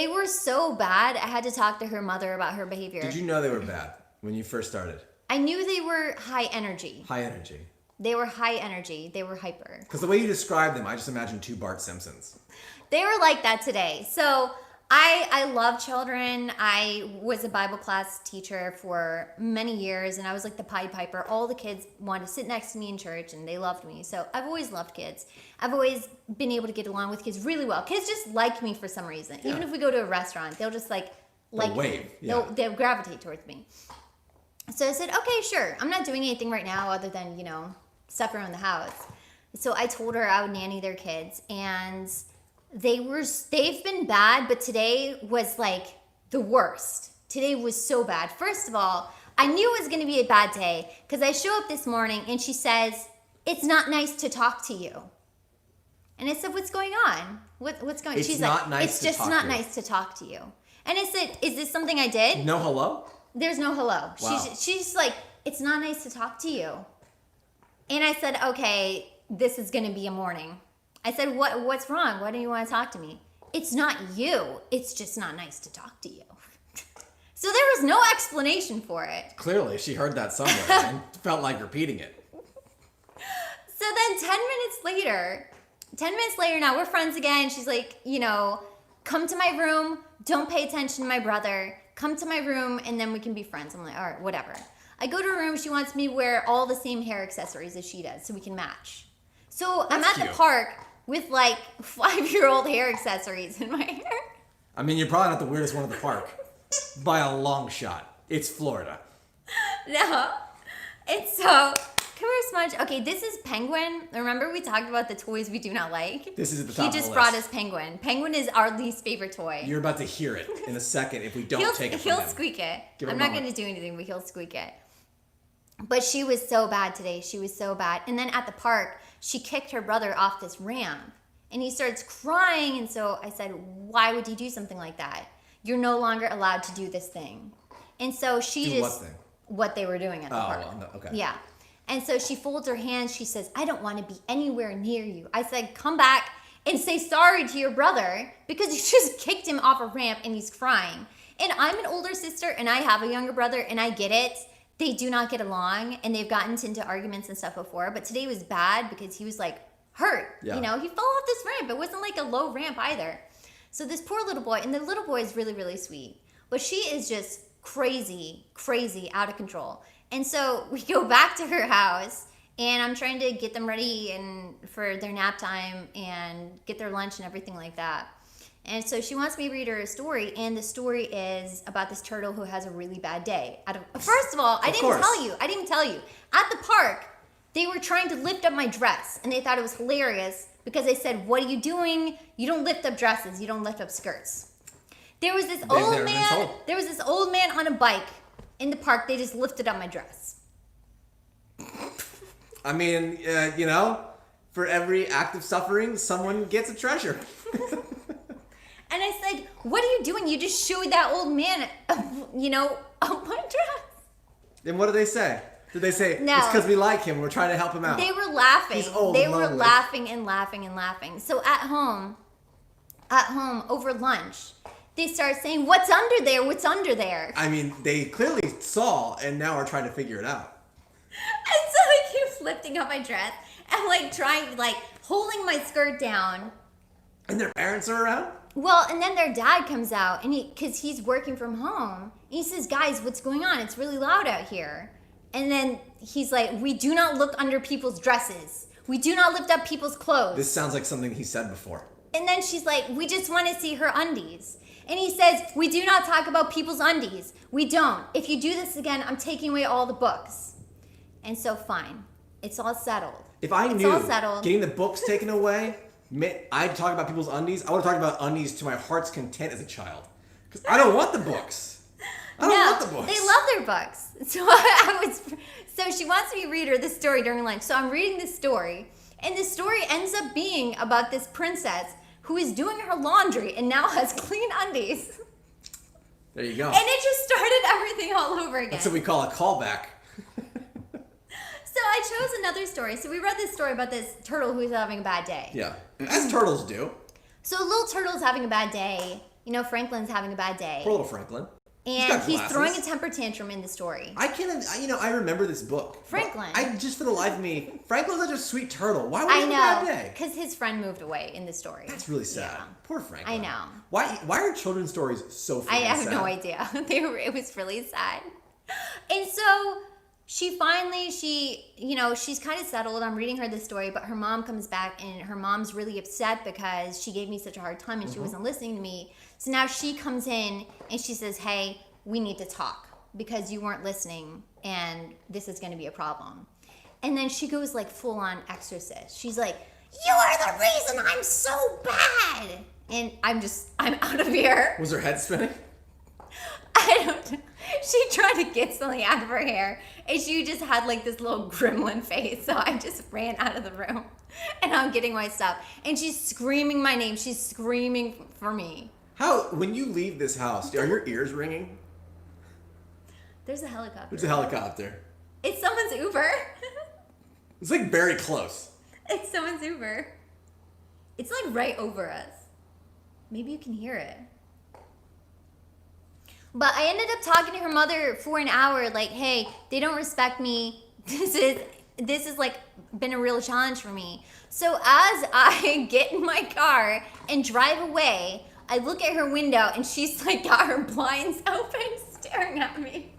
were so bad. I had to talk to her mother about her behavior.
Did you know they were bad when you first started?
I knew they were high energy.
High energy.
They were high energy. They were hyper.
Because the way you described them, I just imagined 2 Bart Simpsons.
They were like that today. So I love children. I was a Bible class teacher for many years, and I was like the Pied Piper. All the kids wanted to sit next to me in church, and they loved me. So I've always loved kids. I've always been able to get along with kids really well. Kids just like me for some reason.
Yeah.
Even if we go to a restaurant, they'll just like
They'll
me.
wave, yeah.
They'll gravitate towards me. So I said, okay, sure. I'm not doing anything right now other than, stuff around the house. So I told her I would nanny their kids, and they've been bad, but today was like the worst. Today was so bad. First of all, I knew it was going to be a bad day because I show up this morning and she says, it's not nice to talk to you. And I said, what's going on? What's going on?
It's
She's
not
like,
nice
it's
to
just
talk
not
to.
nice to talk to you. And I said, is this something I did?
No hello?
There's no hello.
Wow.
She's like, it's not nice to talk to you. And I said, okay, this is going to be a morning. I said, what's wrong? Why don't you want to talk to me? It's not you. It's just not nice to talk to you. So there was no explanation for it.
Clearly, she heard that somewhere and felt like repeating it.
So then 10 minutes later now, we're friends again. She's like, come to my room. Don't pay attention to my brother. Come to my room and then we can be friends. I'm like, all right, whatever. I go to her room. She wants me to wear all the same hair accessories as she does so we can match. So I'm
That's
at
cute.
the park with like 5-year-old hair accessories in my hair.
I mean, you're probably not the weirdest one at the park. By a long shot. It's Florida.
No. And so, come here, Smudge. Okay, this is Penguin. Remember we talked about the toys we do not like?
This is at the top
He
of the
just
list.
brought us Penguin. Penguin is our least favorite toy.
You're about to hear it in a second if we don't take it from
He'll
him.
squeak it.
Give it
I'm
a
not
moment.
going to do anything, but he'll squeak it. But she was so bad today. She was so bad. And then at the park, she kicked her brother off this ramp. And he starts crying. And so I said, why would you do something like that? You're no longer allowed to do this thing. And so she
Do
just...
what thing?
What they were doing at the park.
Well, no, okay.
Yeah. And so she folds her hands. She says, I don't want to be anywhere near you. I said, come back and say sorry to your brother because you just kicked him off a ramp and he's crying. And I'm an older sister and I have a younger brother and I get it. They do not get along and they've gotten into arguments and stuff before. But today was bad because he was like hurt.
Yeah.
He fell off this ramp. It wasn't like a low ramp either. So this poor little boy, and the little boy is really, really sweet. But she is just crazy, out of control. And so we go back to her house and I'm trying to get them ready and for their nap time and get their lunch and everything like that. And so she wants me to read her a story, and the story is about this turtle who has a really bad day. First of all, I didn't even tell you. At the park, they were trying to lift up my dress, and they thought it was hilarious because I said, what are you doing? You don't lift up dresses. You don't lift up skirts. There was this old man on a bike in the park. They just lifted up my dress.
I mean, for every act of suffering, someone gets a treasure.
And I said, what are you doing? You just showed that old man, up my dress.
Then what do they say? Did they say,
No.
it's because we like him, we're trying to help him out?
They were laughing.
He's old
They
and
were
lonely.
laughing and laughing and laughing. So at home over lunch, they start saying, what's under there? What's under there?
I mean, they clearly saw and now are trying to figure it out.
And so I keep lifting up my dress and holding my skirt down.
And their parents are around?
Well, and then their dad comes out and because he's working from home, and he says, guys, what's going on? It's really loud out here. And then he's like, we do not look under people's dresses. We do not lift up people's clothes.
This sounds like something he said before.
And then she's like, we just want to see her undies. And he says, we do not talk about people's undies. We don't. If you do this again, I'm taking away all the books. And so fine. It's all settled.
If I
It's
knew
all settled.
getting the books taken away, I'd talk about people's undies. I would have talked about undies to my heart's content as a child. Because I don't want the books. I don't want the books.
They love their books. So she wants me to read her this story during lunch. So I'm reading this story, and the story ends up being about this princess who is doing her laundry and now has clean undies.
There you go.
And it just started everything all over again.
That's what we call a callback.
So I chose another story. So we read this story about this turtle who's having a bad day.
Yeah. As turtles do.
So little turtle's having a bad day. Franklin's having a bad day.
Poor little Franklin.
And
got
he's
glasses.
throwing a temper tantrum in the story.
I remember this book.
Franklin.
I just, for the life of me, Franklin's such a sweet turtle. Why would he
I
have a bad
know,
day?
because his friend moved away in the story.
That's really sad.
Yeah.
Poor Franklin.
I know.
Why are children's stories so
I
freaking
have
sad?
no idea. It was really sad. And so she finally, she's kind of settled. I'm reading her this story, but her mom comes back and her mom's really upset because she gave me such a hard time and she wasn't listening to me. So now she comes in and she says, hey, we need to talk because you weren't listening and this is going to be a problem. And then she goes like full on exorcist. She's like, you are the reason I'm so bad. And I'm out of here.
Was her head spinning?
I don't know. She tried to get something out of her hair and she just had like this little gremlin face. So I just ran out of the room. And I'm getting my stuff. And she's screaming my name. She's screaming for me.
When you leave this house, are your ears ringing?
There's a helicopter.
There's a helicopter.
It's someone's Uber.
It's like very close.
It's someone's Uber. It's like right over us. Maybe you can hear it. But I ended up talking to her mother for an hour, like, hey, they don't respect me. This is like been a real challenge for me. So as I get in my car and drive away, I look at her window and she's like got her blinds open, staring at me.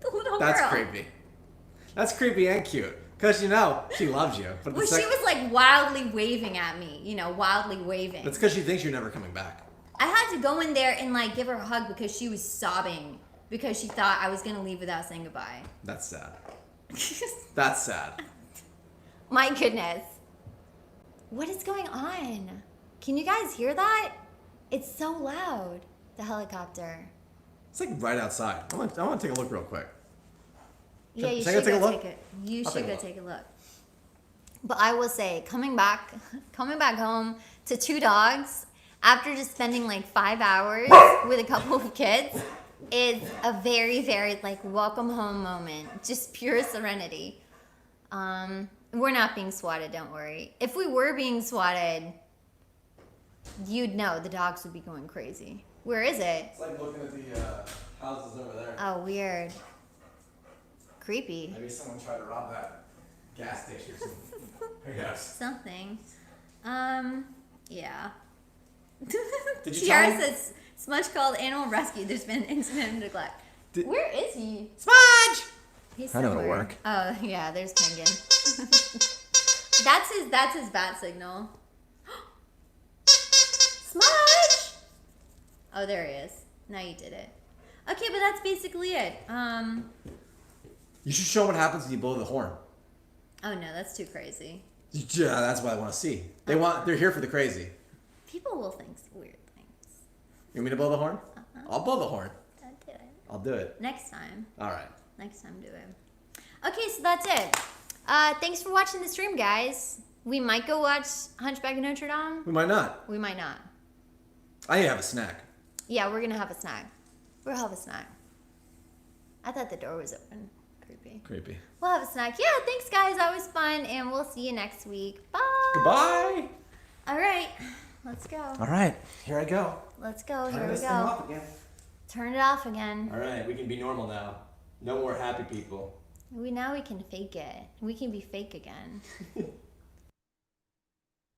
The little
That's
girl.
creepy. That's creepy and cute. Because she loves you. But
Well, she was like wildly waving at me, wildly waving.
That's because she thinks you're never coming back.
I had to go in there and like give her a hug because she was sobbing because she thought I was gonna leave without saying goodbye.
That's sad. That's sad.
My goodness. What is going on? Can you guys hear that? It's so loud. The helicopter.
It's like right outside. I want to take a look real quick.
Yeah, you
Should I
should
go take a
go
look?
take it. You
I'll
should
take a
go
look.
take a look. But I will say, coming back home to 2 dogs after just spending like 5 hours with a couple of kids is a very, very like welcome home moment. Just pure serenity. We're not being swatted, don't worry. If we were being swatted, you'd know the dogs would be going crazy. Where is it?
It's like looking at the houses over there.
Oh, weird. Creepy.
Maybe someone tried to rob that gas station or something. I guess.
Something. Yeah.
Did you
Tiara
tell him?
says, Smudge called animal rescue. There's been an incident of neglect. Where is he?
Smudge!
He's
I know
somewhere.
it'll work.
Oh, yeah, there's Penguin. That's his bat signal. Smudge! Oh, there he is. Now you did it. Okay, but that's basically it.
You should show what happens when you blow the horn.
Oh no, that's too crazy.
Yeah, that's what I want to see. They're here for the crazy.
People will think weird things.
You want me to blow the horn?
Uh-huh.
I'll blow the horn.
Don't do it.
I'll do it.
Next time.
All right.
Next time, do it. Okay, so that's it. Thanks for watching the stream, guys. We might go watch Hunchback of Notre Dame.
We might not.
We might not.
I need to have a snack.
Yeah, we're gonna have a snack. We'll have a snack. I thought the door was open. Creepy.
Creepy.
We'll have a snack. Yeah, thanks, guys. That was fun, and we'll see you next week. Bye.
Goodbye.
All right, let's go.
All right. Here I go.
Let's go. Here
Turn
we
this thing
go.
off again.
Turn it off again.
All right. We can be normal now. No more happy people.
Now we can fake it. We can be fake again.